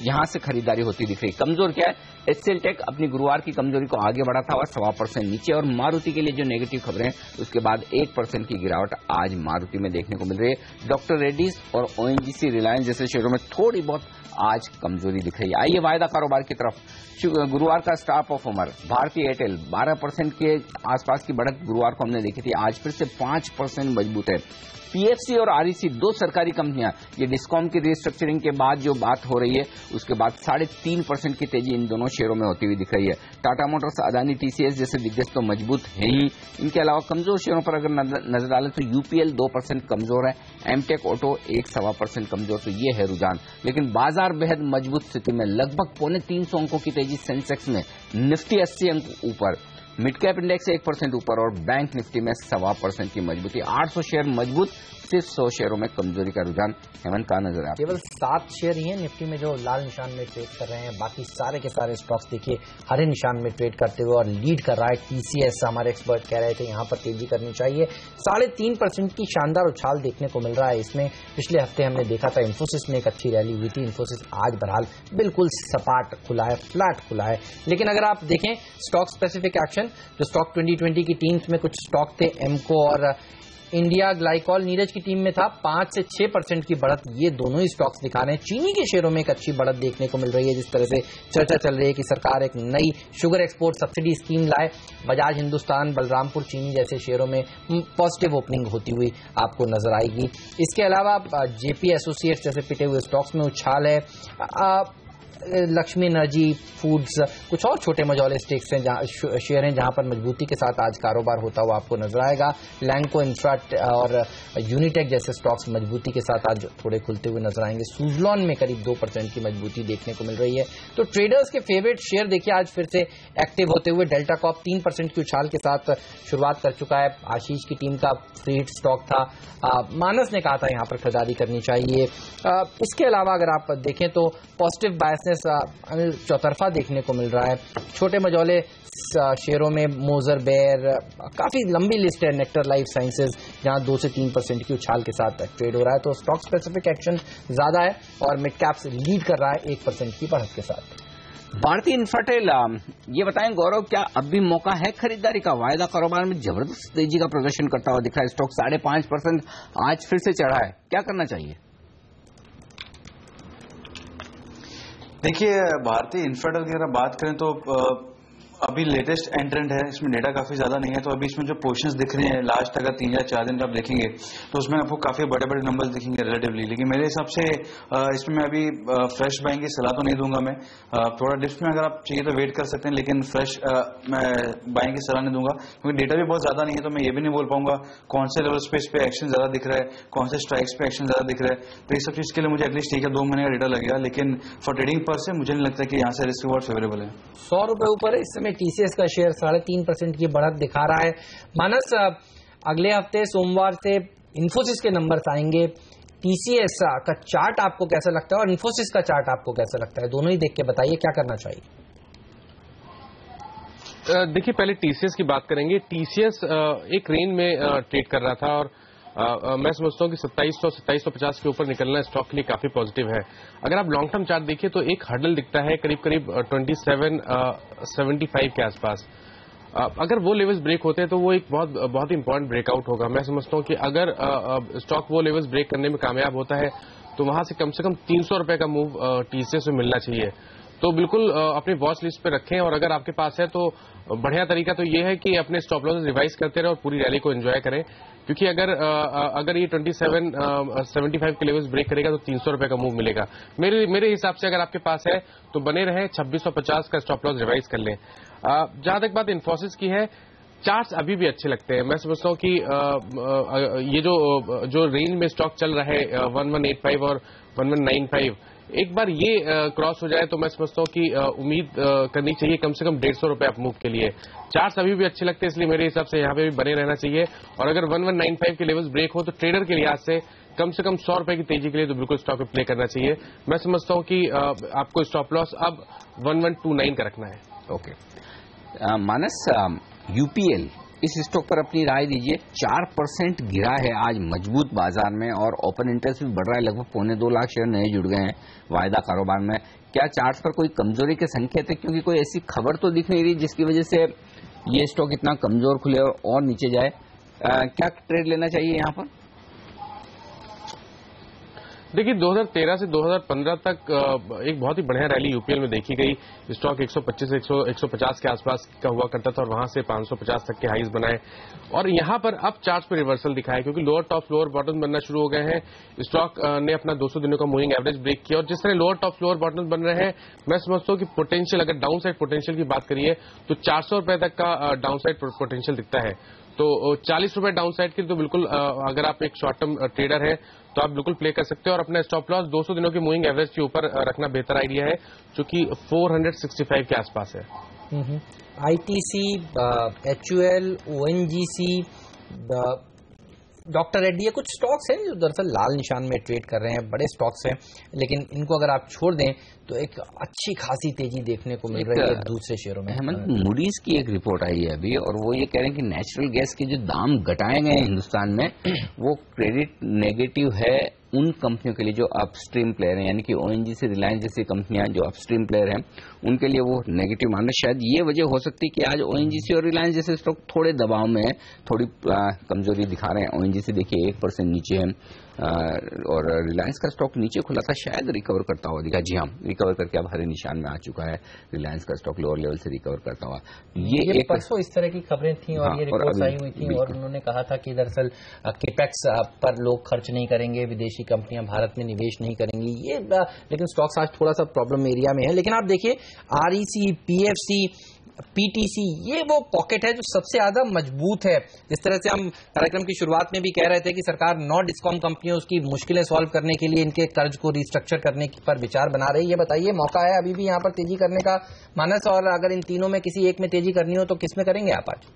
यहां से खरीदारी होती दिख रही है। कमजोर क्या है? एचसीएल टेक अपनी गुरुवार की कमजोरी को आगे बढ़ाता हुआ 1.25% नीचे, और मारुति के लिए जो नेगेटिव खबरें उसके बाद 1% की गिरावट आज मारुति में देखने को मिल रही है। डॉक्टर रेड्डीज और ओएनजीसी, रिलायंस जैसे शेयरों में थोड़ी बहुत आज कमजोरी दिख रही है। आइए वायदा कारोबार की तरफ। गुरुवार का स्टार परफॉर्मर भारतीय एयरटेल 12% के आसपास की बढ़त गुरुवार को हमने देखी थी, आज फिर से 5% मजबूत है। पीएफसी और आरईसी, 2 सरकारी कंपनियां, ये डिस्कॉम की रिस्ट्रक्चरिंग के बाद जो बात हो रही है उसके बाद 3.5% की तेजी इन दोनों शेयरों में होती हुई दिख रही है। टाटा मोटर्स, अदानी, टीसीएस जैसे दिग्गज तो मजबूत है ही। इनके अलावा कमजोर शेयरों पर अगर नजर डालें तो यूपीएल 2% कमजोर है, एमटेक ऑटो 1.25% कमजोर, तो ये है रुझान। लेकिन बाजार बेहद मजबूत स्थिति में, लगभग 350 अंकों की तेजी सेंसेक्स में, निफ्टी 80 अंक ऊपर, मिड कैप इंडेक्स 1% ऊपर, और बैंक निफ्टी में 1.25% की मजबूती। 800 शेयर मजबूत, सिर्फ 100 शेयरों में कमजोरी का रुझान हेमंत का नजर आता है। केवल 7 शेयर ही हैं निफ्टी में जो लाल निशान में ट्रेड कर रहे हैं, बाकी सारे के सारे स्टॉक्स देखिए हरे निशान में ट्रेड करते हुए, और लीड कर रहा है टीसीएस। हमारे एक्सपर्ट कह रहे थे यहां पर तेजी करनी चाहिए। 3.5% की शानदार उछाल देखने को मिल रहा है इसमें। पिछले हफ्ते हमने देखा था इन्फोसिस में एक अच्छी रैली हुई थी, इन्फोसिस आज बहरहाल बिल्कुल सपाट खुला है, फ्लैट खुला है। लेकिन अगर आप देखें स्टॉक स्पेसिफिक एक्शन, जो स्टॉक 2020 की टीम्स में कुछ स्टॉक थे, एमको और इंडिया ग्लाइकॉल नीरज की टीम में था, 5 से 6% की बढ़त ये दोनों ही स्टॉक्स दिखा रहे हैं। चीनी के शेयरों में एक अच्छी बढ़त देखने को मिल रही है, जिस तरह से चर्चा चल रही है कि सरकार एक नई शुगर एक्सपोर्ट सब्सिडी स्कीम लाए। बजाज हिंदुस्तान, बलरामपुर चीनी जैसे शेयरों में पॉजिटिव ओपनिंग होती हुई आपको नजर आएगी। इसके अलावा जेपी एसोसिएट्स जैसे पिटे हुए स्टॉक्स में उछाल है। लक्ष्मी एनर्जी, फूड्स, कुछ और छोटे मझौले स्टेक्स हैं, शेयर हैं जहां पर मजबूती के साथ आज कारोबार होता हुआ आपको नजर आएगा। लैंको, इंफ्रा और यूनिटेक जैसे स्टॉक्स मजबूती के साथ आज थोड़े खुलते हुए नजर आएंगे। सुजलॉन में करीब 2% की मजबूती देखने को मिल रही है। तो ट्रेडर्स के फेवरेट शेयर देखिए आज फिर से एक्टिव होते हुए। डेल्टा कॉप 3% की उछाल के साथ शुरुआत कर चुका है। आशीष की टीम का फ्री स्टॉक था, मानस ने कहा था यहां पर खरीदारी करनी चाहिए। इसके अलावा अगर आप देखें तो पॉजिटिव बायसनेस चौतरफा देखने को मिल रहा है। छोटे मझौले शेयरों में मोजर बेयर, काफी लंबी लिस्ट है। नेक्टर लाइफ साइंसेज जहां 2 से 3% की उछाल के साथ ट्रेड हो रहा है। तो स्टॉक स्पेसिफिक एक्शन ज्यादा है, और मिड कैप्स लीड कर रहा है 1% की बढ़त के साथ। भारतीय इन्फ्राटेल, ये बताएं गौरव, क्या अब भी मौका है खरीदारी का? वायदा कारोबार में जबरदस्त तेजी का प्रदर्शन करता हुआ दिख रहा है स्टॉक, 5.5% आज फिर से चढ़ा है, क्या करना चाहिए? देखिए भारतीय इन्फ्राटेल की अगर बात करें तो अभी लेटेस्ट एंट्रेंट है, इसमें डेटा काफी ज्यादा नहीं है, तो अभी इसमें जो पोजीशंस दिख रहे हैं लास्ट अगर 3 या 4 दिन का आप देखेंगे तो उसमें आपको काफी बड़े बड़े नंबर्स दिखेंगे रिलेटिवली। लेकिन मेरे हिसाब से इसमें मैं अभी फ्रेश बाइंग की सलाह तो नहीं दूंगा मैं। थोड़ा डिप्स में अगर आप चाहिए तो वेट कर सकते हैं, लेकिन फ्रेश मैं बाइंग की सलाह नहीं दूंगा क्योंकि डेटा भी बहुत ज्यादा नहीं है। तो मैं ये भी नहीं बोल पाऊंगा कौन से लेवल्स पे इस पे एक्शन ज्यादा दिख रहा है, कौन से स्ट्राइक्स पे एक्शन ज्यादा दिख रहा है। तो ये सब चीज के लिए मुझे एटलीस्ट ठीक है 2 महीने का डेटा लगेगा, लेकिन फॉर ट्रेडिंग पर से मुझे नहीं लगता कि यहाँ से रिस्क रिवॉर्ड फेवरेबल है। 100 रुपए ऊपर है इस समय टीसीएस का शेयर 3.5% की बढ़त दिखा रहा है। मानस, अगले हफ्ते सोमवार से इन्फोसिस के नंबर्स आएंगे, टीसीएस का चार्ट आपको कैसा लगता है और इन्फोसिस का चार्ट आपको कैसा लगता है? दोनों ही देख के बताइए क्या करना चाहिए। देखिए, पहले टीसीएस की बात करेंगे। टीसीएस एक रेंज में ट्रेड कर रहा था और मैं समझता हूं कि 2700-2750 के ऊपर निकलना स्टॉक के लिए काफी पॉजिटिव है। अगर आप लॉन्ग टर्म चार्ट देखिए तो एक हर्डल दिखता है करीब 2775 के आसपास। अगर वो लेवल्स ब्रेक होते हैं तो वो एक बहुत ही इंपॉर्टेंट ब्रेकआउट होगा। मैं समझता हूं कि अगर स्टॉक वो लेवल्स ब्रेक करने में कामयाब होता है तो वहां से कम 300 रुपए का मूव टीसीएस में मिलना चाहिए। तो बिल्कुल अपनी वॉच लिस्ट पे रखें और अगर आपके पास है तो बढ़िया तरीका तो ये है कि अपने स्टॉप लॉस रिवाइज करते रहे और पूरी रैली को एंजॉय करें, क्योंकि अगर ये 2775 के लेवल्स ब्रेक करेगा तो 300 रुपए का मूव मिलेगा। मेरे हिसाब से अगर आपके पास है तो बने रहे, 2650 का स्टॉप लॉस रिवाइज कर लें। जहां तक बात इन्फोसिस की है, चार्ट्स अभी भी अच्छे लगते हैं। मैं समझता हूं कि ये जो रेंज में स्टॉक चल रहा है 1185 और 1195, एक बार ये क्रॉस हो जाए तो मैं समझता हूं कि उम्मीद करनी चाहिए कम से कम 150 रुपए अप मूव के लिए। चार्ट्स अभी भी अच्छे लगते हैं, इसलिए मेरे हिसाब से यहाँ पे भी बने रहना चाहिए। और अगर 1195 के लेवल्स ब्रेक हो तो ट्रेडर के लिहाज से कम 100 रुपए की तेजी के लिए तो बिल्कुल स्टॉक पे प्ले करना चाहिए। मैं समझता हूं कि आपको स्टॉप लॉस अब 1129 का रखना है। ओके मानस, यूपीएल इस स्टॉक पर अपनी राय दीजिए। 4% गिरा है आज मजबूत बाजार में और ओपन इंटरेस्ट भी बढ़ रहा है, लगभग 2.25 लाख शेयर नए जुड़ गए हैं वायदा कारोबार में। क्या चार्ट्स पर कोई कमजोरी के संकेत है? क्योंकि कोई ऐसी खबर तो दिख नहीं रही जिसकी वजह से ये स्टॉक इतना कमजोर खुले और नीचे जाए। क्या ट्रेड लेना चाहिए यहाँ पर? देखिए, 2013 से 2015 तक एक बहुत ही बढ़िया रैली यूपीएल में देखी गई। स्टॉक 125 से 150 के आसपास का हुआ करता था और वहां से 550 तक के हाईज बनाए और यहां पर अब चार्ट्स पे रिवर्सल दिखाया क्योंकि लोअर टॉप लोअर बॉटम बनना शुरू हो गए हैं। स्टॉक ने अपना 200 दिनों का मूविंग एवरेज ब्रेक किया और जिस तरह लोअर टॉप लोअर बॉटम बन रहे हैं, मैं समझता हूं कि पोटेंशियल, अगर डाउन साइड पोटेंशियल की बात करिए तो 400 रुपए तक का डाउन साइड पोटेंशियल दिखता है। तो 40 रुपए डाउन साइड के लिए तो बिल्कुल अगर आप एक शॉर्ट टर्म ट्रेडर है तो आप बिल्कुल प्ले कर सकते हो और अपना स्टॉप लॉस 200 दिनों की मूविंग एवरेज के ऊपर रखना बेहतर आइडिया है, जो कि 465 के आसपास है। ITC, HUL, ONGC, doctor Reddy, ये कुछ स्टॉक्स हैं जो दरअसल लाल निशान में ट्रेड कर रहे हैं, बड़े स्टॉक्स हैं, लेकिन इनको अगर आप छोड़ दें तो एक अच्छी खासी तेजी देखने को मिल रही है दूसरे शेयरों में। मूडीज की एक रिपोर्ट आई है अभी और वो ये कह रहे हैं कि नेचुरल गैस के जो दाम घटाए गए हैं हिंदुस्तान में वो क्रेडिट नेगेटिव है उन कंपनियों के लिए जो अपस्ट्रीम प्लेयर हैं, यानी कि ओएनजीसी, रिलायंस जैसी कंपनियां जो अपस्ट्रीम प्लेयर हैं उनके लिए वो नेगेटिव मान रहे। शायद ये वजह हो सकती है कि आज ओएनजीसी और रिलायंस जैसे स्टॉक थोड़े दबाव में है, थोड़ी कमजोरी दिखा रहे हैं। ओएनजीसी देखिए 1% नीचे है और रिलायंस का स्टॉक नीचे खुला था, शायद रिकवर करता हुआ दिखा। जी हाँ, रिकवर करके अब हरे निशान में आ चुका है। रिलायंस का स्टॉक लोअर लेवल से रिकवर करता हुआ। ये एक परसों इस तरह की खबरें थी और ये रिपोर्ट्स आई हुई थी और उन्होंने कहा था कि दरअसल केपेक्स पर लोग खर्च नहीं करेंगे, विदेशी कंपनियां भारत में निवेश नहीं करेंगी, ये लेकिन स्टॉक्स आज थोड़ा सा प्रॉब्लम एरिया में है। लेकिन आप देखिए आरईसी, पीएफसी, पीटीसी, ये वो पॉकेट है जो सबसे ज्यादा मजबूत है। जिस तरह से हम कार्यक्रम की शुरुआत में भी कह रहे थे कि सरकार 9 डिस्कॉम कंपनियों की मुश्किलें सॉल्व करने के लिए इनके कर्ज को रिस्ट्रक्चर करने पर विचार बना रही है। ये बताइए, मौका है अभी भी यहाँ पर तेजी करने का मानस? और अगर इन तीनों में किसी एक में तेजी करनी हो तो किस में करेंगे आप आज?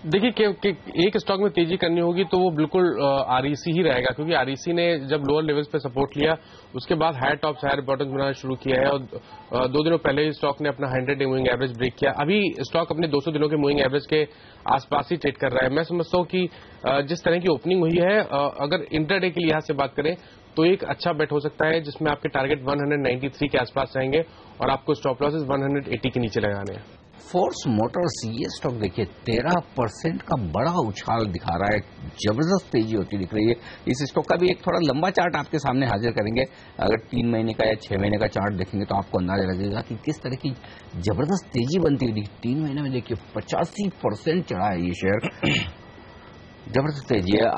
देखिए, एक स्टॉक में तेजी करनी होगी तो वो बिल्कुल आरईसी ही रहेगा, क्योंकि आरईसी ने जब लोअर लेवल्स पे सपोर्ट लिया उसके बाद हायर टॉप्स हायर बॉटम्स बनाना शुरू किया है और 2 दिनों पहले ही स्टॉक ने अपना 100 डे मूविंग एवरेज ब्रेक किया। अभी स्टॉक अपने 200 दिनों के मूविंग एवरेज के आसपास ही ट्रेड कर रहा है। मैं समझता हूं कि जिस तरह की ओपनिंग हुई है, अगर इंटरडे के लिहाज से बात करें तो एक अच्छा बेट हो सकता है जिसमें आपके टारगेट 193 के आसपास रहेंगे और आपको स्टॉप लॉसेस 180 के नीचे लगाने हैं। फोर्स मोटर्स ये स्टॉक देखिए 13% का बड़ा उछाल दिखा रहा है, जबरदस्त तेजी होती दिख रही है। इस स्टॉक का भी एक थोड़ा लंबा चार्ट आपके सामने हाजिर करेंगे। अगर 3 महीने का या 6 महीने का चार्ट देखेंगे तो आपको अंदाजा लगेगा कि किस तरह की जबरदस्त तेजी बनती हुई दिखी। 3 महीने में देखिए 85% चढ़ा है ये शेयर, जबरदस्त तेजी है।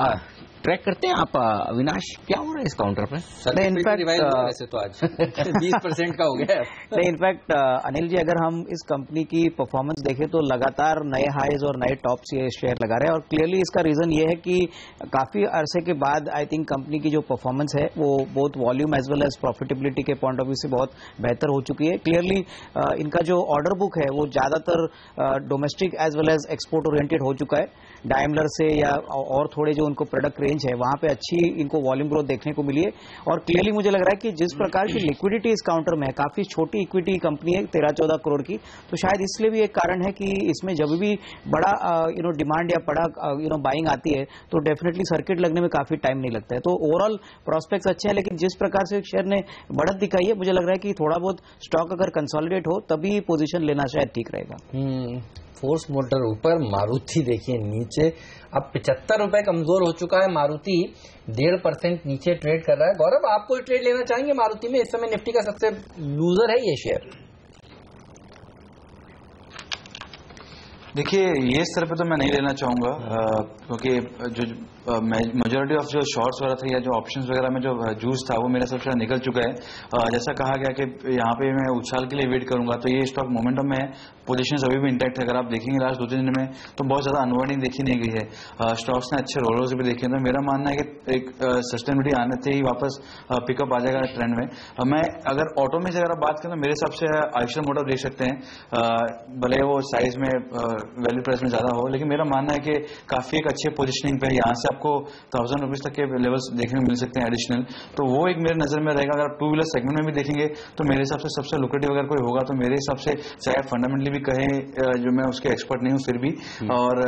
ट्रैक करते हैं आप अविनाश, क्या हो रहा है इस काउंटर पर? इनफैक्ट वैसे तो आज 20% का हो गया है। नहीं, इनफैक्ट अनिल जी, अगर हम इस कंपनी की परफॉर्मेंस देखें तो लगातार नए हाईज और नए टॉप्स ये शेयर लगा रहे हैं, और क्लियरली इसका रीजन ये है कि काफी अरसे के बाद आई थिंक कंपनी की जो परफॉर्मेंस है वो बहुत volume as well as profitability के पॉइंट ऑफ व्यू से बहुत बेहतर हो चुकी है। क्लियरली इनका जो ऑर्डर बुक है वो ज्यादातर domestic as well as export oriented हो चुका है। डायमलर से या और थोड़े जो उनको प्रोडक्ट रेंज है वहां पे अच्छी इनको वॉल्यूम ग्रोथ देखने को मिली है, और क्लियरली मुझे लग रहा है कि जिस प्रकार की लिक्विडिटी इस काउंटर में है, काफी छोटी इक्विटी कंपनी है 13-14 करोड़ की, तो शायद इसलिए भी एक कारण है कि इसमें जब भी बड़ा डिमांड या बड़ा बाइंग आती है तो डेफिनेटली सर्किट लगने में काफी टाइम नहीं लगता है। तो ओवरऑल प्रोस्पेक्ट्स अच्छे हैं, लेकिन जिस प्रकार से शेयर ने बढ़त दिखाई है मुझे लग रहा है कि थोड़ा बहुत स्टॉक अगर कंसोलिडेट हो तभी पोजीशन लेना शायद ठीक रहेगा। फोर्स मोटर ऊपर, मारुति देखिए नीचे। अब 75 रुपए कमजोर हो चुका है मारुति, 1.5% नीचे ट्रेड कर रहा है। गौरव, आप कोई ट्रेड लेना चाहेंगे मारुति में? इस समय निफ्टी का सबसे लूजर है ये शेयर। देखिए ये स्तर पे तो मैं नहीं लेना चाहूंगा, क्योंकि जो मेजोरिटी ऑफ जो शॉर्ट्स वगैरह थे या जो ऑप्शंस वगैरह में जो जूस था वो मेरा सबसे निकल चुका है। जैसा कहा गया कि यहाँ पे मैं उछाल के लिए वेट करूंगा, तो ये स्टॉक मोमेंटम में है, पोजीशंस अभी भी इंटैक्ट है। अगर आप देखेंगे लास्ट 2-3 दिन में तो बहुत ज्यादा अनवर्डिंग देखी नहीं गई है। स्टॉक्स ने अच्छे रोलर्स भी देखे, तो मेरा मानना है कि एक सस्टेनेबिलिटी आने से ही वापस पिकअप आ जाएगा ट्रेंड में। मैं अगर ऑटो में से अगर आप बात करें तो मेरे हिसाब से आइशर मोटर देख सकते हैं, भले वो साइज में वैल्यू प्राइस में ज्यादा हो, लेकिन मेरा मानना है कि काफी एक अच्छे पोजीशनिंग पे यहाँ से आपको 1000 रुपीज तक के लेवल्स देखने को मिल सकते हैं एडिशनल। तो वो एक मेरे नजर में रहेगा। अगर टू व्हीलर सेगमेंट में भी देखेंगे तो मेरे हिसाब से सबसे लुक्रेटिव अगर कोई होगा तो मेरे हिसाब से, चाहे फंडामेंटली भी कहें, जो मैं उसके एक्सपर्ट नहीं हूं फिर भी, और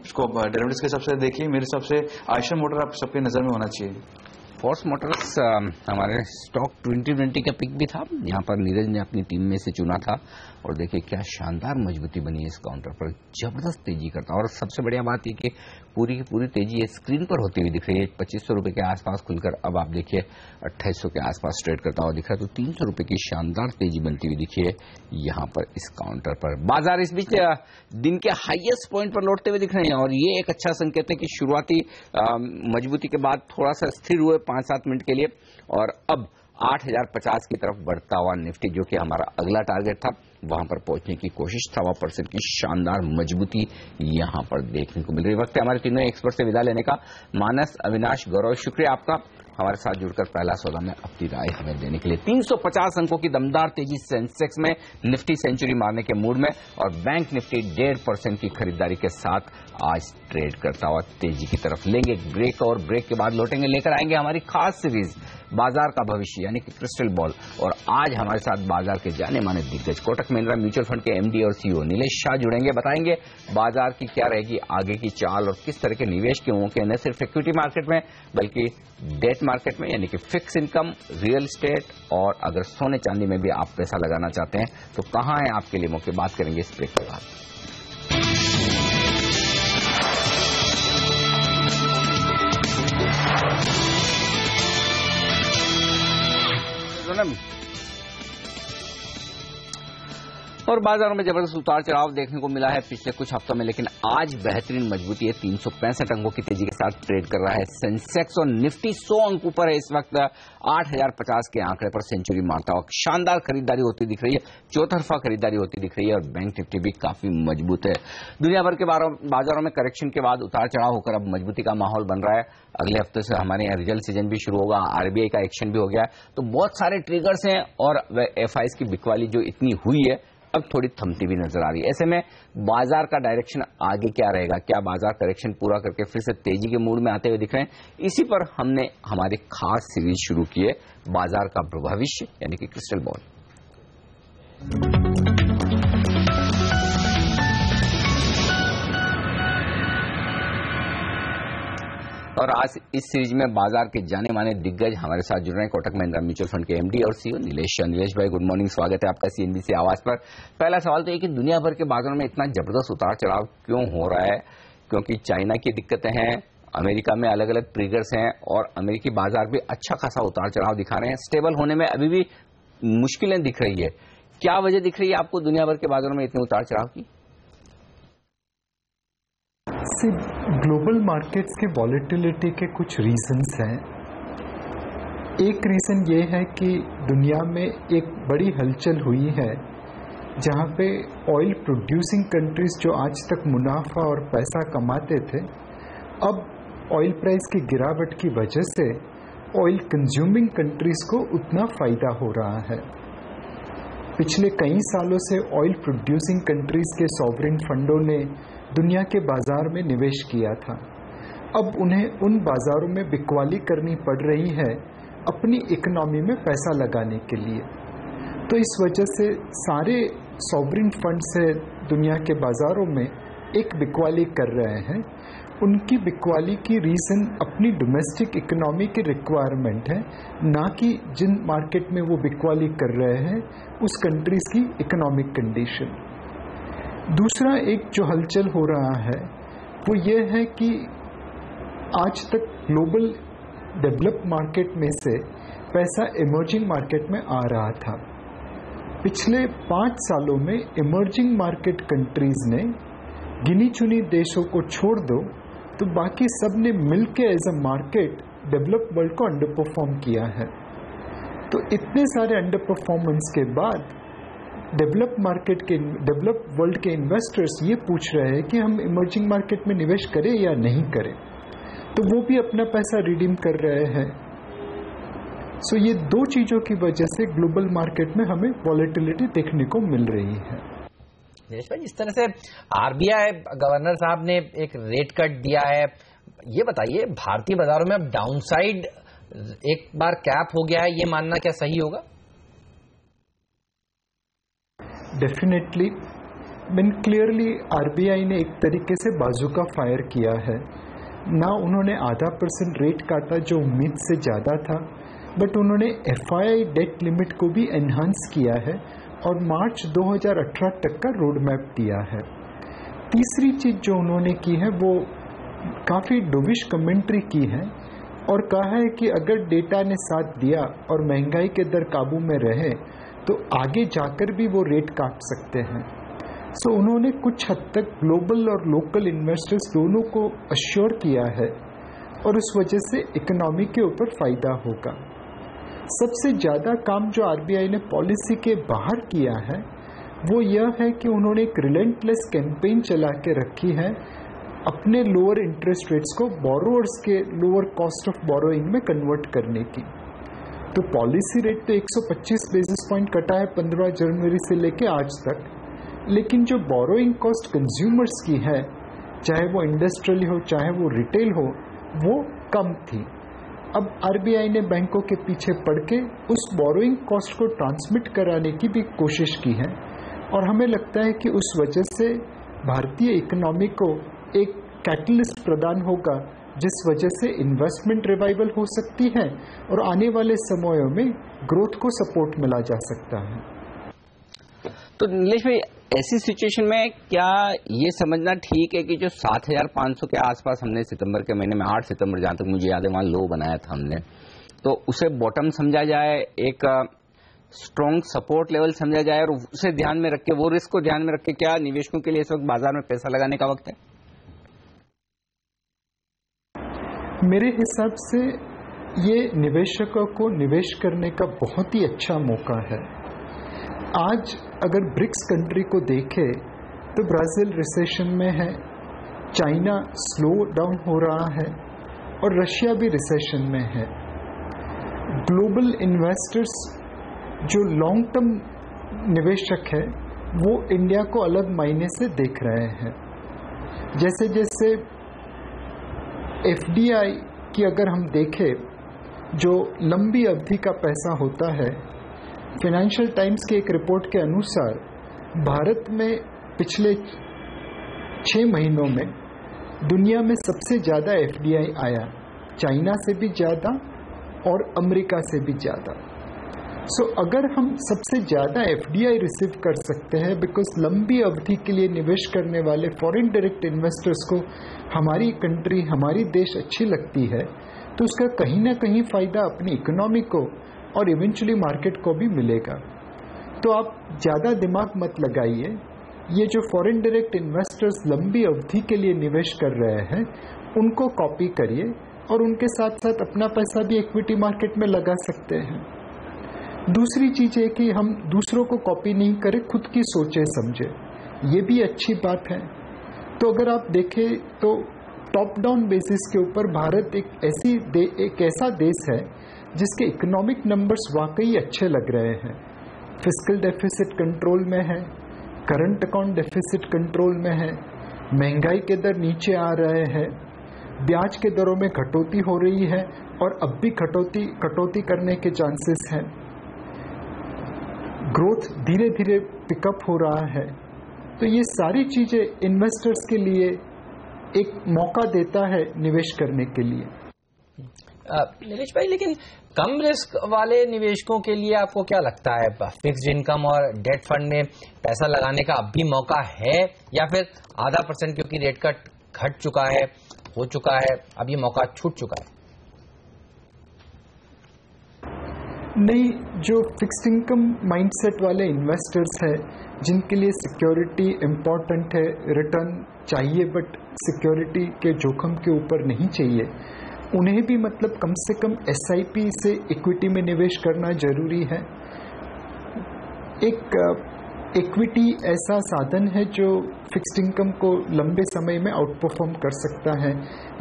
उसको डेरिवेटिव्स के हिसाब से देखिए, मेरे हिसाब से आयशर मोटर आप सबके नजर में होना चाहिए। फोर्स मोटर्स हमारे स्टॉक 2020 का पिक भी था, यहाँ पर नीरज ने अपनी टीम में से चुना था, और देखिए क्या शानदार मजबूती बनी है इस काउंटर पर, जबरदस्त तेजी करता है। और सबसे बढ़िया बात यह कि पूरी की पूरी तेजी ये स्क्रीन पर होती हुई दिख रही है। 2500 रुपए के आसपास खुलकर अब आप देखिए 2800 के आसपास ट्रेड करता हुआ दिख रहा है, तो 300 रुपए की शानदार तेजी बनती हुई दिखी है यहाँ पर इस काउंटर पर। बाजार इस बीच दिन के हाईएस्ट पॉइंट पर लौटते हुए दिख रहे हैं, और ये एक अच्छा संकेत है कि शुरुआती मजबूती के बाद थोड़ा सा स्थिर हुए 5-7 मिनट के लिए, और अब 8050 की तरफ बढ़ता हुआ निफ्टी, जो कि हमारा अगला टारगेट था, वहां पर पहुंचने की कोशिश, 1.25% की शानदार मजबूती यहां पर देखने को मिल रही है। वक्त है हमारे तीनों एक्सपर्ट से विदा लेने का। मानस, अविनाश, गौरव, शुक्रिया आपका हमारे साथ जुड़कर पहला सौदा में अपनी राय हमें देने के लिए। 350 अंकों की दमदार तेजी सेंसेक्स में, निफ्टी सेंचुरी मारने के मूड में, और बैंक निफ्टी 1.5% की खरीदारी के साथ आज ट्रेड करता हुआ तेजी की तरफ। लेंगे एक ब्रेक, और ब्रेक के बाद लौटेंगे, लेकर आएंगे हमारी खास सीरीज बाजार का भविष्य यानी कि क्रिस्टल बॉल। और आज हमारे साथ बाजार के जाने माने दिग्गज कोटक महिंद्रा म्यूचुअल फंड के एमडी और सीईओ नीलेश शाह जुड़ेंगे। बताएंगे बाजार की क्या रहेगी आगे की चाल, और किस तरह के निवेश के मौके न सिर्फ इक्विटी मार्केट में बल्कि डेट मार्केट में यानी कि फिक्स इनकम, रियल एस्टेट, और अगर सोने चांदी में भी आप पैसा लगाना चाहते हैं तो कहां है आपके लिए मौके। बात करेंगे इस ब्रेक के बाद। और बाजारों में जबरदस्त उतार चढ़ाव देखने को मिला है पिछले कुछ हफ्तों में, लेकिन आज बेहतरीन मजबूती है। 365 अंकों की तेजी के साथ ट्रेड कर रहा है सेंसेक्स, और निफ्टी 100 अंकों पर है इस वक्त। 8050 के आंकड़े पर सेंचुरी मारता हुआ शानदार खरीदारी होती दिख रही है, चौतरफा खरीदारी होती दिख रही है, और बैंक निफ्टी भी काफी मजबूत है। दुनिया भर के बाजारों में करेक्शन के बाद उतार चढ़ाव होकर अब मजबूती का माहौल बन रहा है। अगले हफ्ते से हमारे यहाँ रिजल्ट सीजन भी शुरू होगा, आरबीआई का एक्शन भी हो गया है, तो बहुत सारे ट्रिगर्स हैं, और एफआईएस की बिकवाली जो इतनी हुई है अब थोड़ी थमती भी नजर आ रही है। ऐसे में बाजार का डायरेक्शन आगे क्या रहेगा? क्या बाजार करेक्शन पूरा करके फिर से तेजी के मूड में आते हुए दिख रहे हैं? इसी पर हमने हमारी खास सीरीज शुरू की है, बाजार का भविष्य यानी कि क्रिस्टल बॉल। और आज इस सीरीज में बाजार के जाने माने दिग्गज हमारे साथ जुड़ रहे हैं। कोटक महिंद्रा म्यूचुअल फंड के एमडी और सीईओ नीलेश भाई, गुड मॉर्निंग, स्वागत है आपका सीएनबीसी आवाज पर। पहला सवाल तो ये कि दुनिया भर के बाजारों में इतना जबरदस्त उतार चढ़ाव क्यों हो रहा है? क्योंकि चाइना की दिक्कतें हैं, अमेरिका में अलग अलग ट्रिगर्स हैं और अमेरिकी बाजार भी अच्छा खासा उतार चढ़ाव दिखा रहे हैं। स्टेबल होने में अभी भी मुश्किलें दिख रही है। क्या वजह दिख रही है आपको दुनिया भर के बाजारों में इतने उतार चढ़ाव की? ग्लोबल मार्केट्स के वॉलेटिलिटी के कुछ रीजंस हैं। एक रीजन ये है कि दुनिया में एक बड़ी हलचल हुई है जहां पे ऑयल प्रोड्यूसिंग कंट्रीज जो आज तक मुनाफा और पैसा कमाते थे, अब ऑयल प्राइस की गिरावट की वजह से ऑयल कंज्यूमिंग कंट्रीज को उतना फायदा हो रहा है। पिछले कई सालों से ऑयल प्रोड्यूसिंग कंट्रीज के सॉवरेन फंडों ने दुनिया के बाजार में निवेश किया था। अब उन्हें उन बाजारों में बिकवाली करनी पड़ रही है अपनी इकोनॉमी में पैसा लगाने के लिए। तो इस वजह से सारे सॉवरेन फंड्स है दुनिया के बाजारों में एक बिकवाली कर रहे हैं। उनकी बिकवाली की रीजन अपनी डोमेस्टिक इकोनॉमी की रिक्वायरमेंट है, ना कि जिन मार्केट में वो बिकवाली कर रहे हैं उस कंट्रीज की इकोनॉमिक कंडीशन। दूसरा एक जो हलचल हो रहा है वो ये है कि आज तक ग्लोबल डेवलप्ड मार्केट में से पैसा इमर्जिंग मार्केट में आ रहा था। पिछले 5 सालों में इमर्जिंग मार्केट कंट्रीज ने गिनी चुनी देशों को छोड़ दो तो बाकी सब ने मिलकर as a market developed world को अंडर परफॉर्म किया है। तो इतने सारे अंडर परफॉर्मेंस के बाद डेवलप्ड वर्ल्ड के इन्वेस्टर्स ये पूछ रहे हैं कि हम इमर्जिंग मार्केट में निवेश करें या नहीं करें, तो वो भी अपना पैसा रिडीम कर रहे हैं। सो ये दो चीजों की वजह से ग्लोबल मार्केट में हमें वॉलेटिलिटी देखने को मिल रही है। नीलेश भाई, जिस तरह से आरबीआई गवर्नर साहब ने एक रेट कट दिया है, ये बताइए भारतीय बाजारों में अब डाउनसाइड एक बार कैप हो गया है, ये मानना क्या सही होगा? डेफिनेटली क्लियरली आरबीआई ने एक तरीके से बाजूका फायर किया है ना। उन्होंने 0.5% रेट काटा जो उम्मीद से ज़्यादा था, बट उन्होंने एफआईआई डेट लिमिट को भी एनहांस किया है और मार्च 2018 तक का रोड मैप दिया है। तीसरी चीज़ जो उन्होंने की है वो काफ़ी डोविश कमेंट्री की है और कहा है कि अगर डेटा ने साथ दिया और महंगाई के दर काबू में रहे तो आगे जाकर भी वो रेट काट सकते हैं। सो उन्होंने कुछ हद तक ग्लोबल और लोकल इन्वेस्टर्स दोनों को अश्योर किया है और उस वजह से इकोनॉमी के ऊपर फायदा होगा। सबसे ज़्यादा काम जो आरबीआई ने पॉलिसी के बाहर किया है वो यह है कि उन्होंने एक रिलेंटलेस कैंपेन चला के रखी है अपने लोअर इंटरेस्ट रेट्स को बोरोअर्स के लोअर कॉस्ट ऑफ बोरोइंग में कन्वर्ट करने की। तो पॉलिसी रेट तो 125 बेसिस पॉइंट कटा है 15 जनवरी से लेके आज तक, लेकिन जो बोरोइंग कॉस्ट कंज्यूमर्स की है, चाहे वो इंडस्ट्रियल हो चाहे वो रिटेल हो, वो कम थी। अब आरबीआई ने बैंकों के पीछे पड़ के उस बोरोइंग कॉस्ट को ट्रांसमिट कराने की भी कोशिश की है और हमें लगता है कि उस वजह से भारतीय इकोनॉमी को एक कैटलिस्ट प्रदान होगा जिस वजह से इन्वेस्टमेंट रिवाइवल हो सकती है और आने वाले समयों में ग्रोथ को सपोर्ट मिला जा सकता है। तो नीलेश भाई, ऐसी सिचुएशन में क्या ये समझना ठीक है कि जो 7,500 के आसपास हमने सितंबर के महीने में 8 सितंबर जहां तक मुझे याद है वहां लो बनाया था हमने, तो उसे बॉटम समझा जाए, एक स्ट्रॉन्ग सपोर्ट लेवल समझा जाए और उसे ध्यान में रख के, वो रिस्क को ध्यान में रख के क्या निवेशकों के लिए इस वक्त बाजार में पैसा लगाने का वक्त है? मेरे हिसाब से ये निवेशकों को निवेश करने का बहुत ही अच्छा मौका है। आज अगर ब्रिक्स कंट्री को देखें तो ब्राजील रिसेशन में है, चाइना स्लो डाउन हो रहा है और रशिया भी रिसेशन में है। ग्लोबल इन्वेस्टर्स जो लॉन्ग टर्म निवेशक है वो इंडिया को अलग मायने से देख रहे हैं। जैसे जैसे एफडीआई की अगर हम देखें जो लंबी अवधि का पैसा होता है, फाइनेंशियल टाइम्स की एक रिपोर्ट के अनुसार भारत में पिछले 6 महीनों में दुनिया में सबसे ज़्यादा एफडीआई आया चाइना से भी ज़्यादा और अमेरिका से भी ज़्यादा। सो अगर हम सबसे ज़्यादा FDI रिसीव कर सकते हैं, बिकॉज लंबी अवधि के लिए निवेश करने वाले फॉरेन डायरेक्ट इन्वेस्टर्स को हमारी कंट्री, हमारी देश अच्छी लगती है, तो उसका कहीं ना कहीं फ़ायदा अपनी इकोनॉमी को और इवेंचुअली मार्केट को भी मिलेगा। तो आप ज़्यादा दिमाग मत लगाइए, ये जो फॉरेन डायरेक्ट इन्वेस्टर्स लंबी अवधि के लिए निवेश कर रहे हैं उनको कॉपी करिए और उनके साथ साथ अपना पैसा भी इक्विटी मार्केट में लगा सकते हैं। दूसरी चीज़ है कि हम दूसरों को कॉपी नहीं करें, खुद की सोचे समझे, ये भी अच्छी बात है। तो अगर आप देखें तो टॉप डाउन बेसिस के ऊपर भारत एक ऐसा देश है जिसके इकोनॉमिक नंबर्स वाकई अच्छे लग रहे हैं। फिस्कल डेफिसिट कंट्रोल में है, करंट अकाउंट डेफिसिट कंट्रोल में है, महंगाई के दर नीचे आ रहे हैं, ब्याज के दरों में कटौती हो रही है और अब भी कटौती करने के चांसेस हैं। ग्रोथ धीरे धीरे पिकअप हो रहा है। तो ये सारी चीजें इन्वेस्टर्स के लिए एक मौका देता है निवेश करने के लिए। नीलेश भाई, लेकिन कम रिस्क वाले निवेशकों के लिए आपको क्या लगता है, फिक्स्ड इनकम और डेट फंड में पैसा लगाने का अब भी मौका है, या फिर आधा % क्योंकि रेट कट घट चुका है, हो चुका है, अब ये मौका छूट चुका है? नहीं, जो फिक्स्ड इनकम माइंडसेट वाले इन्वेस्टर्स हैं जिनके लिए सिक्योरिटी इम्पोर्टेंट है, रिटर्न चाहिए बट सिक्योरिटी के जोखिम के ऊपर नहीं चाहिए, उन्हें भी मतलब कम से कम SIP से इक्विटी में निवेश करना जरूरी है। एक इक्विटी ऐसा साधन है जो फिक्स्ड इनकम को लंबे समय में आउट परफॉर्म कर सकता है,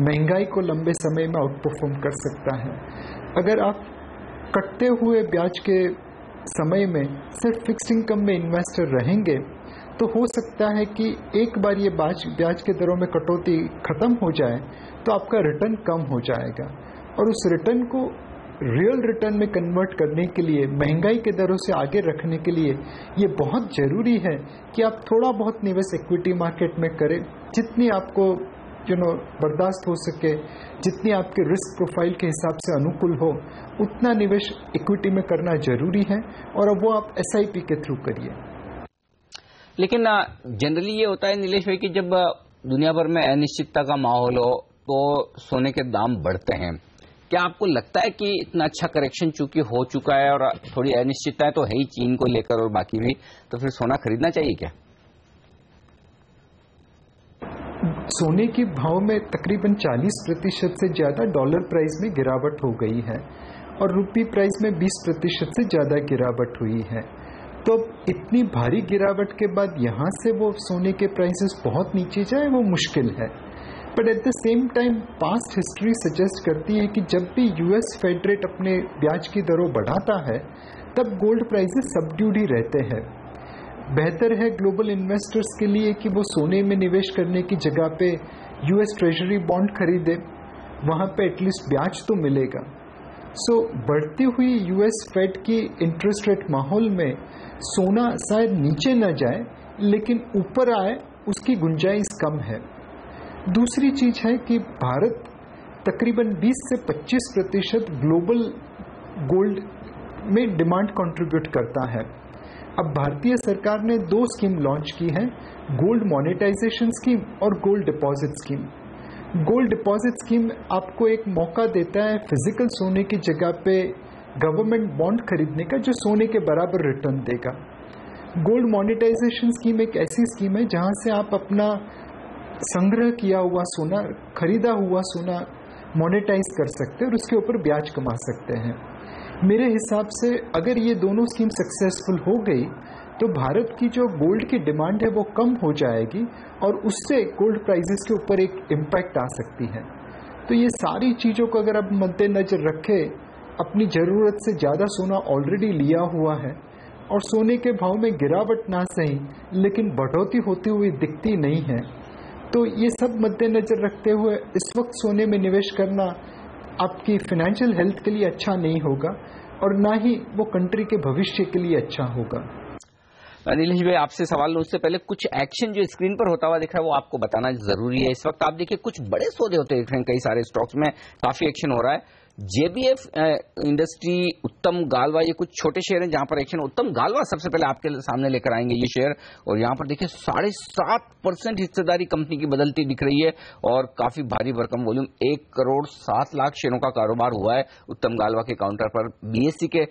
महंगाई को लंबे समय में आउट परफॉर्म कर सकता है। अगर आप कटते हुए ब्याज के समय में सिर्फ फिक्स्ड इनकम में इन्वेस्टर रहेंगे तो हो सकता है कि एक बार ये ब्याज के दरों में कटौती खत्म हो जाए तो आपका रिटर्न कम हो जाएगा, और उस रिटर्न को रियल रिटर्न में कन्वर्ट करने के लिए, महंगाई के दरों से आगे रखने के लिए ये बहुत ज़रूरी है कि आप थोड़ा बहुत निवेश इक्विटी मार्केट में करें, जितनी आपको बर्दाश्त हो सके, जितनी आपके रिस्क प्रोफाइल के हिसाब से अनुकूल हो, उतना निवेश इक्विटी में करना जरूरी है, और अब वो आप SIP के थ्रू करिए। लेकिन जनरली ये होता है नीलेश भाई कि जब दुनिया भर में अनिश्चितता का माहौल हो तो सोने के दाम बढ़ते हैं। क्या आपको लगता है कि इतना अच्छा करेक्शन चूंकि हो चुका है और थोड़ी अनिश्चितता तो है ही चीन को लेकर और बाकी भी, तो फिर सोना खरीदना चाहिए क्या? सोने के भाव में तकरीबन 40% से ज्यादा डॉलर प्राइस में गिरावट हो गई है और रुपी प्राइस में 20% से ज्यादा गिरावट हुई है। तो इतनी भारी गिरावट के बाद यहाँ से वो सोने के प्राइसेस बहुत नीचे जाए वो मुश्किल है। But at the same time past history suggest करती है कि जब भी US फेड रेट अपने ब्याज की दरों बढ़ाता है तब गोल्ड प्राइसेस सबड्यूड ही रहते हैं। बेहतर है ग्लोबल इन्वेस्टर्स के लिए कि वो सोने में निवेश करने की जगह पे US ट्रेजरी बॉन्ड खरीदे, वहाँ पे एटलीस्ट ब्याज तो मिलेगा। सो बढ़ती हुई US फेड की इंटरेस्ट रेट माहौल में सोना शायद नीचे न जाए लेकिन ऊपर आए उसकी गुंजाइश कम है। दूसरी चीज है कि भारत तकरीबन 20 से 25% ग्लोबल गोल्ड में डिमांड कंट्रीब्यूट करता है। अब भारतीय सरकार ने 2 स्कीम लॉन्च की है, गोल्ड मॉनेटाइजेशन स्कीम और gold deposit scheme. Gold deposit scheme आपको एक मौका देता है फिजिकल सोने की जगह पे गवर्नमेंट बॉन्ड खरीदने का जो सोने के बराबर रिटर्न देगा। गोल्ड मॉनेटाइजेशन स्कीम एक ऐसी स्कीम है जहां से आप अपना संग्रह किया हुआ सोना, खरीदा हुआ सोना मोनेटाइज कर सकते हैं और उसके ऊपर ब्याज कमा सकते हैं। मेरे हिसाब से अगर ये दोनों स्कीम सक्सेसफुल हो गई तो भारत की जो गोल्ड की डिमांड है वो कम हो जाएगी और उससे गोल्ड प्राइसेस के ऊपर एक इम्पैक्ट आ सकती है। तो ये सारी चीज़ों को अगर आप मद्देनजर रखें, अपनी ज़रूरत से ज़्यादा सोना ऑलरेडी लिया हुआ है और सोने के भाव में गिरावट ना सही लेकिन बढ़ोतरी होती हुई दिखती नहीं है, तो ये सब मद्देनजर रखते हुए इस वक्त सोने में निवेश करना आपकी फाइनेंशियल हेल्थ के लिए अच्छा नहीं होगा और ना ही वो कंट्री के भविष्य के लिए अच्छा होगा। नीलेश भाई आपसे सवाल उससे पहले कुछ एक्शन जो स्क्रीन पर होता हुआ दिख रहा है वो आपको बताना जरूरी है। इस वक्त आप देखिए कुछ बड़े सौदे होते दिख रहे हैं, कई सारे स्टॉक्स में काफी एक्शन हो रहा है। जेबीएफ इंडस्ट्री, उत्तम गालवा, ये कुछ छोटे शेयर हैं जहां पर एक्शन। उत्तम गालवा सबसे पहले आपके सामने लेकर आएंगे ये शेयर, और यहां पर देखिए 7.5% हिस्सेदारी कंपनी की बदलती दिख रही है और काफी भारी भरकम वॉल्यूम, 1,07,00,000 शेयरों का कारोबार हुआ है उत्तम गालवा के काउंटर पर। बीएससी के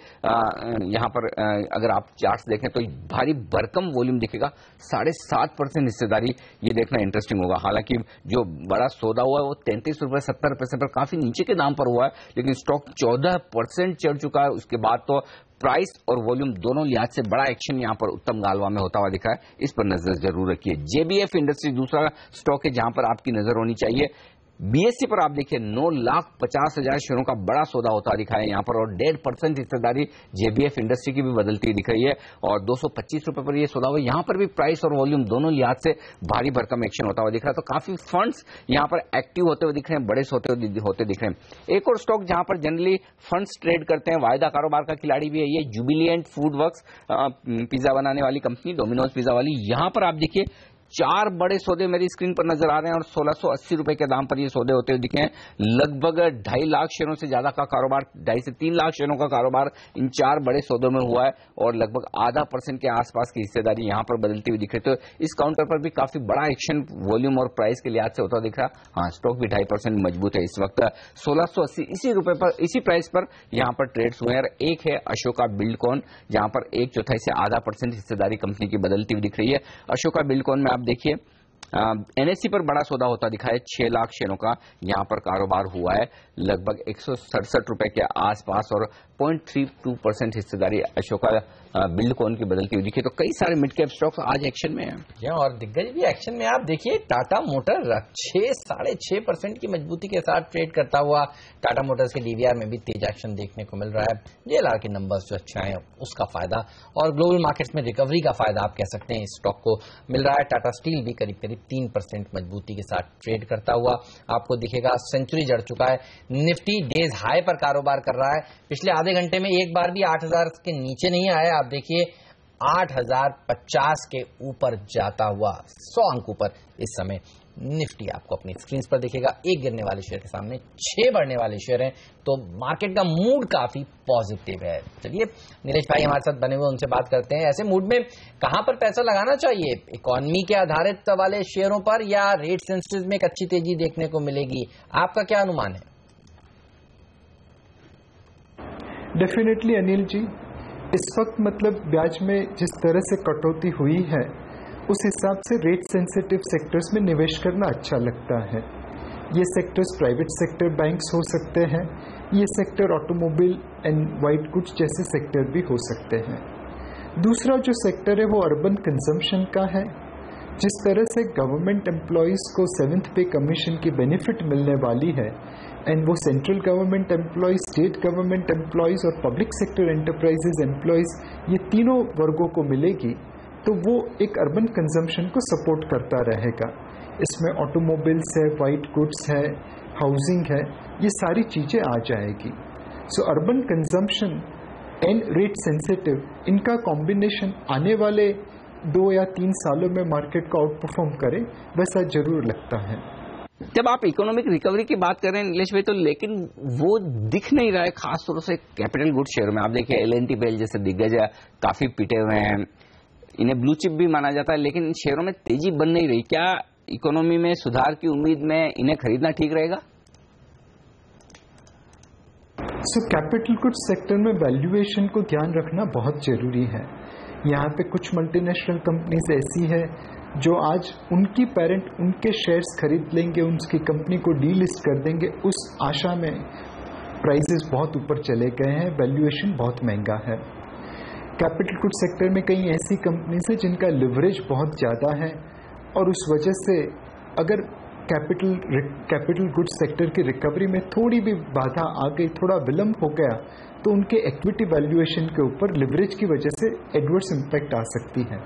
यहां पर अगर आप चार्ट्स देखें तो भारी भरकम वॉल्यूम दिखेगा, 7.5% हिस्सेदारी, ये देखना इंटरेस्टिंग होगा। हालांकि जो बड़ा सौदा हुआ है वो 33.70 रुपए पर काफी नीचे के दाम पर हुआ है, लेकिन स्टॉक 14% चढ़ चुका है। उसके बाद तो प्राइस और वॉल्यूम दोनों लिहाज से बड़ा एक्शन यहां पर उत्तम गालवा में होता हुआ दिखा है, इस पर नजर जरूर रखिए। जेबीएफ इंडस्ट्री दूसरा स्टॉक है जहां पर आपकी नजर होनी चाहिए। बीएससी पर आप देखिए 9,50,000 शेयरों का बड़ा सौदा होता दिखा है यहां पर, और 1.5% हिस्सेदारी जेबीएफ इंडस्ट्री की भी बदलती दिख रही है और 225 रुपए पर यह सौदा हुआ। यहां पर भी प्राइस और वॉल्यूम दोनों लिहाज से भारी भरकम एक्शन होता हुआ दिख रहा है। तो काफी फंड्स यहां पर एक्टिव होते हुए दिख रहे हैं, बड़े होते दिख रहे हैं। एक और स्टॉक जहां पर जनरली फंड्स ट्रेड करते हैं, वायदा कारोबार का खिलाड़ी भी है ये, जुबिलिएंट फूड वर्क्स, पिज्जा बनाने वाली कंपनी, डोमिनोज पिज्जा वाली। यहां पर आप देखिए 4 बड़े सौदे मेरी स्क्रीन पर नजर आ रहे हैं और 1680 रुपए के दाम पर ये सौदे होते हुए दिखे हैं। लगभग 2.5 लाख शेयरों से ज्यादा का कारोबार, 2.5 से 3 लाख शेयरों का कारोबार इन 4 बड़े सौदों में हुआ है और लगभग 0.5% के आसपास की हिस्सेदारी यहां पर बदलती हुई दिख रही है। तो इस काउंटर पर भी काफी बड़ा एक्शन वॉल्यूम और प्राइस के लिहाज से होता दिख रहा। हाँ, स्टॉक भी 2.5% मजबूत है इस वक्त। 1680 इसी रुपए पर, इसी प्राइस पर यहां पर ट्रेड्स हुए हैं। एक है अशोका बिल्डकॉन जहां पर 1/4 से 0.5% हिस्सेदारी कंपनी की बदलती हुई दिख रही है। अशोका बिल्डकॉन में आप देखिए एनएससी पर बड़ा सौदा होता दिखा है, 6 लाख शेयरों का यहां पर कारोबार हुआ है, लगभग 167 रुपए के आसपास, और 0.32% हिस्सेदारी अशोका बिल्डकॉन की बदलती हुई दिखी। तो कई सारे मिड कैप स्टॉक्स आज एक्शन में हैं और दिग्गज भी एक्शन में। आप देखिए टाटा मोटर 6.5% की मजबूती के साथ ट्रेड करता हुआ। टाटा मोटर्स के डीवीआर में भी तेज एक्शन देखने को मिल रहा है। जेएलआर के नंबर्स जो अच्छे आए उसका फायदा, और ग्लोबल मार्केट्स में रिकवरी का फायदा आप कह सकते हैं इस स्टॉक को मिल रहा है। टाटा स्टील भी करीब 3% मजबूती के साथ ट्रेड करता हुआ आपको दिखेगा। सेंचुरी जड़ चुका है। निफ्टी डेज हाई पर कारोबार कर रहा है, पिछले आधे घंटे में एक बार भी 8,000 के नीचे नहीं आया। आप देखिए 8,050 के ऊपर जाता हुआ 100 अंक ऊपर इस समय निफ्टी आपको अपनी स्क्रीन पर दिखेगा। एक गिरने वाले शेयर के सामने 6 बढ़ने वाले शेयर हैं, तो मार्केट का मूड काफी पॉजिटिव है। चलिए नीलेश भाई हमारे साथ बने हुए, उनसे बात करते हैं। ऐसे मूड में कहां पर पैसा लगाना चाहिए, इकोनॉमी के आधारित वाले शेयरों पर या रेट सेंसिटिव में एक अच्छी तेजी देखने को मिलेगी, आपका क्या अनुमान है? डेफिनेटली अनिल जी, इस वक्त मतलब ब्याज में जिस तरह से कटौती हुई है उस हिसाब से रेट सेंसिटिव सेक्टर्स में निवेश करना अच्छा लगता है। ये सेक्टर्स प्राइवेट सेक्टर बैंक्स हो सकते हैं, ये sector automobile and white goods जैसे सेक्टर भी हो सकते हैं। दूसरा जो सेक्टर है वो अर्बन कंजम्पशन का है। जिस तरह से गवर्नमेंट एम्प्लॉयज़ को 7th पे कमीशन की बेनिफिट मिलने वाली है एंड वो central government employees, state government employees और पब्लिक सेक्टर एंटरप्राइजेज एम्प्लॉयज़, ये तीनों वर्गों को मिलेगी, तो वो एक अर्बन कंजम्पशन को सपोर्ट करता रहेगा। इसमें ऑटोमोबाइल्स है, वाइट गुड्स है, हाउसिंग है, ये सारी चीज़ें आ जाएगी। सो urban consumption and rate sensitive, इनका कॉम्बिनेशन आने वाले 2 या 3 सालों में मार्केट को आउट परफॉर्म करे वैसा जरूर लगता है। जब आप इकोनॉमिक रिकवरी की बात कर रहे हैं नीलेश भाई, तो लेकिन वो दिख नहीं रहा है खासतौर से कैपिटल गुड शेयर में। आप देखिए एल&टी बेल जैसे दिग्गज काफी पिटे हुए हैं, इन्हें ब्लू चिप भी माना जाता है, लेकिन शेयरों में तेजी बन नहीं रही। क्या इकोनॉमी में सुधार की उम्मीद में इन्हें खरीदना ठीक रहेगा? कैपिटल गुड्स सेक्टर में वैल्यूएशन को ध्यान रखना बहुत जरूरी है। यहाँ पे कुछ मल्टीनेशनल कंपनीज ऐसी है जो आज उनकी पेरेंट उनके शेयर्स खरीद लेंगे, उनकी कंपनी को डीलिस्ट कर देंगे, उस आशा में प्राइसेस बहुत ऊपर चले गए हैं, वैल्यूएशन बहुत महंगा है। कैपिटल गुड्स सेक्टर में कई ऐसी कंपनीज है जिनका लिवरेज बहुत ज़्यादा है और उस वजह से अगर कैपिटल गुड्स सेक्टर की रिकवरी में थोड़ी भी बाधा आ गई, थोड़ा विलंब हो गया, तो उनके इक्विटी वैल्यूएशन के ऊपर लिवरेज की वजह से एडवर्स इम्पैक्ट आ सकती है।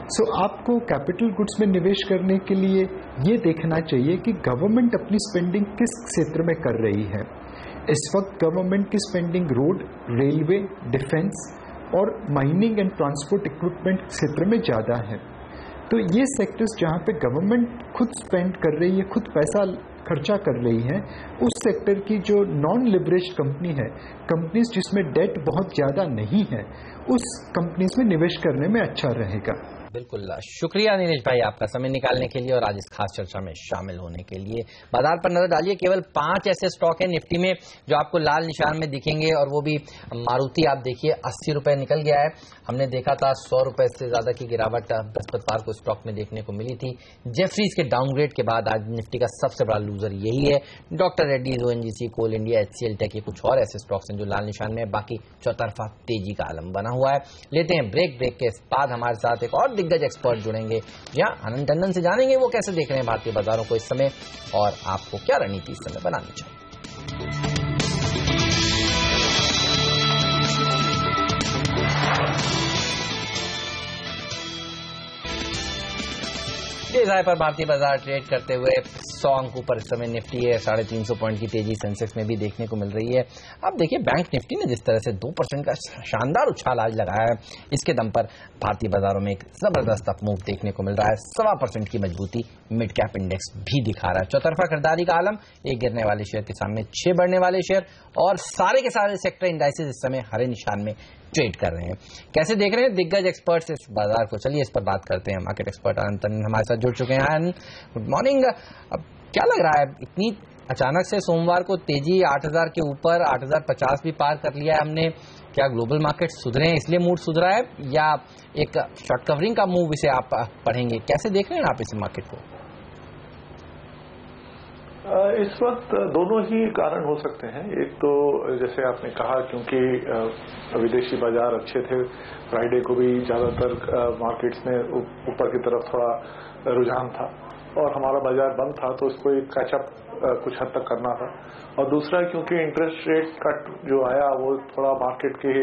सो आपको कैपिटल गुड्स में निवेश करने के लिए ये देखना चाहिए कि गवर्नमेंट अपनी स्पेंडिंग किस क्षेत्र में कर रही है। इस वक्त गवर्नमेंट की स्पेंडिंग रोड, रेलवे, डिफेंस और माइनिंग एंड ट्रांसपोर्ट इक्विपमेंट क्षेत्र में ज़्यादा है। तो ये सेक्टर्स जहाँ पे गवर्नमेंट खुद स्पेंड कर रही है, खुद पैसा खर्चा कर रही है, उस सेक्टर की जो नॉन लिवरेज कंपनी है, कंपनीज जिसमें डेट बहुत ज़्यादा नहीं है, उस कंपनीज में निवेश करने में अच्छा रहेगा। बिल्कुल, शुक्रिया नीरज भाई आपका समय निकालने के लिए और आज इस खास चर्चा में शामिल होने के लिए। बाजार पर नजर डालिए, केवल 5 ऐसे स्टॉक हैं निफ्टी में जो आपको लाल निशान में दिखेंगे, और वो भी मारुति आप देखिए 80 रुपए निकल गया है। हमने देखा था 100 रुपए से ज्यादा की गिरावट बृहस्पतिवार को स्टॉक में देखने को मिली थी। जेफरीज के डाउनग्रेड के बाद आज निफ्टी का सबसे बड़ा लूजर यही है। डॉक्टर रेड्डीज, ONGC, कोल इंडिया, HCL टेक, ये कुछ और ऐसे स्टॉक्स हैं जो लाल निशान में, बाकी चौतरफा तेजी का आलम बना हुआ है। लेते हैं ब्रेक के बाद हमारे साथ एक और दिग्गज एक्सपर्ट जुड़ेंगे, जहां आनंद टंडन से जानेंगे वो कैसे देख रहे हैं भारतीय बाजारों को इस समय और आपको क्या रणनीति इस समय बनानी चाहिए। तेज आय पर भारतीय बाजार ट्रेड करते हुए 100 अंक ऊपर इस समय निफ्टी है। 350 पॉइंट की तेजी सेंसेक्स में भी देखने को मिल रही है। अब देखिए बैंक निफ्टी ने जिस तरह से 2% का शानदार उछाल आज लगाया है, इसके दम पर भारतीय बाजारों में एक जबरदस्त अपमूव देखने को मिल रहा है। 1.25% की मजबूती मिड कैप इंडेक्स भी दिखा रहा है। चौतरफा खरीदारी का आलम, 1 गिरने वाले शेयर के सामने 6 बढ़ने वाले शेयर, और सारे के सारे सेक्टर इंडाइसेस इस समय हरे निशान में ट्रेड कर रहे हैं। कैसे देख रहे हैं दिग्गज एक्सपर्ट्स इस बाजार को, चलिए इस पर बात करते हैं। मार्केट एक्सपर्ट आनंद टंडन हमारे साथ जुड़ चुके हैं। Good morning. अब क्या लग रहा है, इतनी अचानक से सोमवार को तेजी 8000 के ऊपर, 8050 भी पार कर लिया है हमने, क्या ग्लोबल मार्केट सुधरे हैं इसलिए मूड सुधरा है, या एक शॉर्ट कवरिंग का मूव इसे आप पढ़ेंगे? कैसे देख रहे हैं आप इस मार्केट को? इस वक्त दोनों ही कारण हो सकते हैं। एक तो जैसे आपने कहा, क्योंकि विदेशी बाजार अच्छे थे, फ्राइडे को भी ज्यादातर मार्केट्स में ऊपर की तरफ थोड़ा रुझान था, और हमारा बाजार बंद था, तो इसको एक कैचअप कुछ हद तक करना था। और दूसरा, क्योंकि इंटरेस्ट रेट कट जो आया वो थोड़ा मार्केट के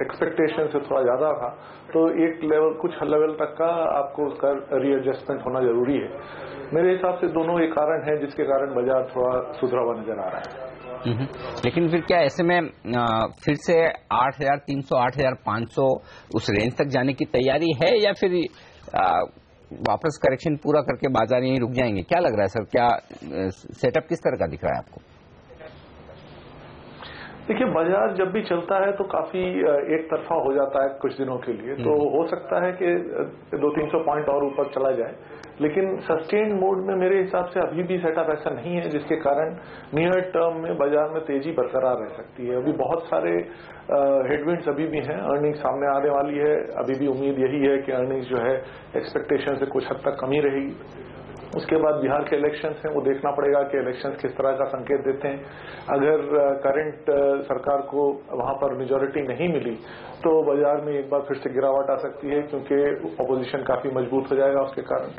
एक्सपेक्टेशन से थोड़ा ज्यादा था, तो एक लेवल, कुछ लेवल तक का आपको उसका रीएडजस्टमेंट होना जरूरी है। मेरे हिसाब से दोनों एक कारण है जिसके कारण बाजार थोड़ा सुधरा हुआ नजर आ रहा है। लेकिन फिर क्या ऐसे में फिर से 8300, 8500 उस रेंज तक जाने की तैयारी है, या फिर वापस करेक्शन पूरा करके बाजार यहीं रुक जाएंगे? क्या लग रहा है सर, क्या सेटअप किस तरह का दिख रहा है आपको? देखिए, बाजार जब भी चलता है तो काफी एक तरफा हो जाता है कुछ दिनों के लिए, तो हो सकता है कि 200-300 पॉइंट और ऊपर चला जाए, लेकिन सस्टेन मोड में मेरे हिसाब से अभी भी सेटअप ऐसा नहीं है जिसके कारण नियर टर्म में बाजार में तेजी बरकरार रह सकती है। अभी बहुत सारे हेडविंड्स अभी भी हैं, अर्निंग्स सामने आने वाली है, अभी भी उम्मीद यही है कि अर्निंग्स जो है एक्सपेक्टेशन से कुछ हद तक कमी रहेगी। उसके बाद बिहार के इलेक्शंस हैं, वो देखना पड़ेगा कि इलेक्शंस किस तरह का संकेत देते हैं। अगर करंट सरकार को वहां पर मेजॉरिटी नहीं मिली तो बाजार में एक बार फिर से गिरावट आ सकती है, क्योंकि अपोजिशन काफी मजबूत हो जाएगा उसके कारण।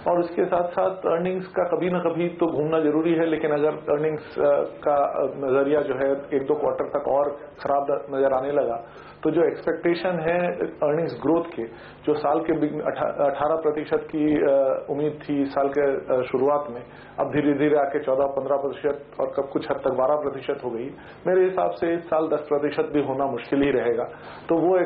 और उसके साथ साथ अर्निंग्स का कभी न कभी तो घूमना जरूरी है, लेकिन अगर अर्निंग्स का नजरिया जो है 1-2 क्वार्टर तक और खराब नजर आने लगा, तो जो एक्सपेक्टेशन है अर्निंग्स ग्रोथ के, जो साल के 18% की उम्मीद थी साल के शुरुआत में, अब धीरे धीरे आके 14-15% और कब कुछ हद तक 12% हो गई। मेरे हिसाब से इस साल 10% भी होना मुश्किल ही रहेगा। तो वो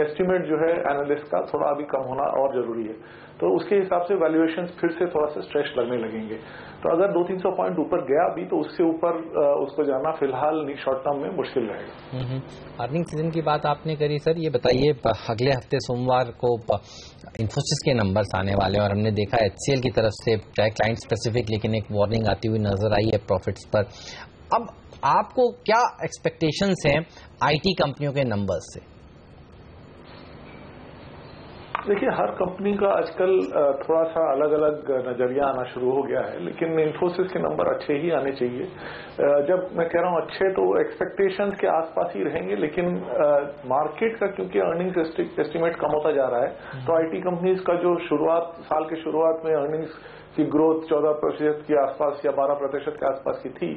एस्टिमेट जो है एनालिस्ट का थोड़ा अभी कम होना और जरूरी है, तो उसके हिसाब से वैल्यूएशन फिर से थोड़ा सा स्ट्रेच लगने लगेंगे। तो अगर 200-300 पॉइंट ऊपर गया भी, तो उससे ऊपर उसको जाना फिलहाल शॉर्ट टर्म में मुश्किल रहेगा। अर्निंग सीजन की बात आपने करी सर, ये बताइए अगले हफ्ते सोमवार को इन्फोसिस के नंबर्स आने वाले हैं, और हमने देखा HCL की तरफ से चाहे क्लाइंट स्पेसिफिक लेकिन एक वार्निंग आती हुई नजर आई है प्रॉफिट्स पर। अब आपको क्या एक्सपेक्टेशंस हैं IT कंपनियों के नंबर्स से? देखिए, हर कंपनी का आजकल थोड़ा सा अलग अलग नजरिया आना शुरू हो गया है, लेकिन इन्फोसिस के नंबर अच्छे ही आने चाहिए। जब मैं कह रहा हूं अच्छे, तो एक्सपेक्टेशंस के आसपास ही रहेंगे, लेकिन मार्केट का क्योंकि अर्निंग्स एस्टिमेट कम होता जा रहा है, तो IT कंपनीज का जो साल के शुरुआत में अर्निंग्स की ग्रोथ 14% के आसपास या 12% के आसपास की थी,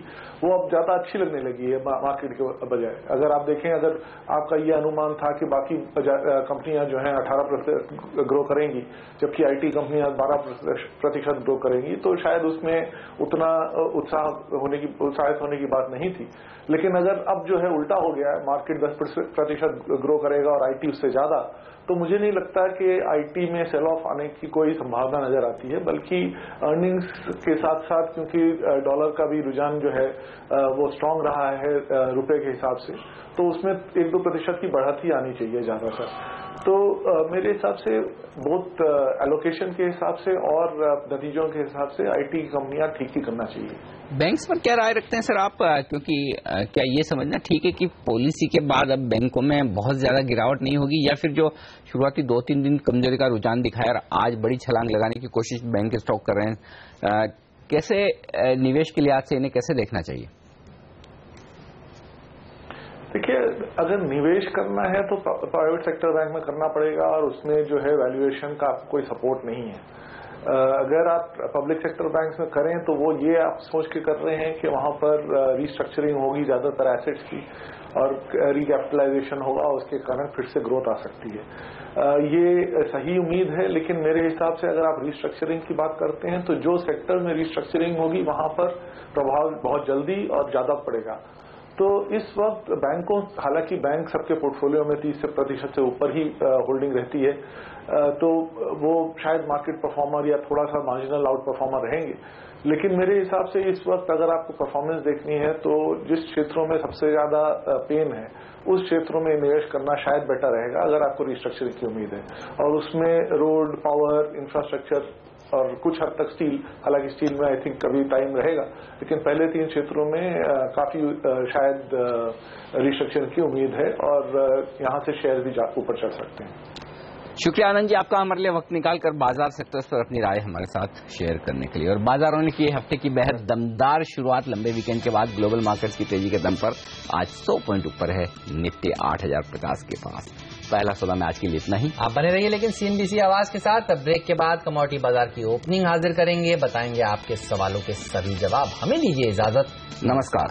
वो अब ज्यादा अच्छी लगने लगी है मार्केट के बजाय। अगर आप देखें, अगर आपका ये अनुमान था कि बाकी कंपनियां जो हैं 18% ग्रो करेंगी जबकि आईटी कंपनियां 12% ग्रो करेंगी, तो शायद उसमें उतना उत्साहित होने की बात नहीं थी। लेकिन अगर अब जो है उल्टा हो गया है, मार्केट 10% ग्रो करेगा और आईटी उससे ज्यादा, तो मुझे नहीं लगता कि आईटी में सेल ऑफ आने की कोई संभावना नजर आती है, बल्कि अर्निंग्स के साथ साथ क्योंकि डॉलर का भी रुझान जो है वो स्ट्रांग रहा है रुपए के हिसाब से, तो उसमें 1-2% की बढ़त आनी चाहिए ज्यादातर। तो मेरे हिसाब से बहुत एलोकेशन के हिसाब से और नतीजों के हिसाब से आईटी कंपनियां ठीक ही करना चाहिए। बैंक्स पर क्या राय रखते हैं सर आप? क्योंकि क्या ये समझना ठीक है कि पॉलिसी के बाद अब बैंकों में बहुत ज्यादा गिरावट नहीं होगी, या फिर जो शुरुआती 2-3 दिन कमजोरी का रुझान दिखाया और आज बड़ी छलांग लगाने की कोशिश बैंक स्टॉक कर रहे हैं, कैसे निवेश के लिहाज से इन्हें कैसे देखना चाहिए? देखिए, अगर निवेश करना है तो प्राइवेट सेक्टर बैंक में करना पड़ेगा और उसमें जो है वैल्यूएशन का कोई सपोर्ट नहीं है। अगर आप पब्लिक सेक्टर बैंक्स में करें तो वो ये आप सोच के कर रहे हैं कि वहां पर रीस्ट्रक्चरिंग होगी ज्यादातर एसेट्स की और रिकैपिटलाइजेशन होगा, उसके कारण फिर से ग्रोथ आ सकती है। ये सही उम्मीद है, लेकिन मेरे हिसाब से अगर आप रीस्ट्रक्चरिंग की बात करते हैं तो जो सेक्टर में रीस्ट्रक्चरिंग होगी वहां पर प्रभाव बहुत जल्दी और ज्यादा पड़ेगा। तो इस वक्त बैंकों, हालांकि बैंक सबके पोर्टफोलियो में 30% से ऊपर ही होल्डिंग रहती है, तो वो शायद मार्केट परफॉर्मर या थोड़ा सा मार्जिनल आउट परफॉर्मर रहेंगे, लेकिन मेरे हिसाब से इस वक्त अगर आपको परफॉर्मेंस देखनी है तो जिस क्षेत्रों में सबसे ज्यादा पेन है उस क्षेत्रों में निवेश करना शायद बेटर रहेगा अगर आपको रिस्ट्रक्चरिंग की उम्मीद है। और उसमें रोड, पावर, इंफ्रास्ट्रक्चर और कुछ हद तक स्टील, हालांकि स्टील में आई थिंक कभी टाइम रहेगा, लेकिन पहले 3 क्षेत्रों में काफी शायद रिस्ट्रक्चरिंग की उम्मीद है और यहां से शेयर भी ऊपर चढ़ सकते हैं। शुक्रिया आनंद जी, आपका हमारे लिए वक्त निकालकर बाजार सेक्टर्स पर अपनी राय हमारे साथ शेयर करने के लिए। और बाजारों ने की हफ्ते की बेहद दमदार शुरुआत। लंबे वीकेंड के बाद ग्लोबल मार्केट्स की तेजी के दम पर आज 100 पॉइंट ऊपर है, निफ्टी 8050 के पास। पहला सौदा में आज के लिए इतना ही। आप बने रहिए लेकिन सीएनबीसी आवाज के साथ। अब ब्रेक के बाद कमोडिटी बाजार की ओपनिंग हाजिर करेंगे, बताएंगे आपके सवालों के सभी जवाब। हमें दीजिए इजाजत, नमस्कार।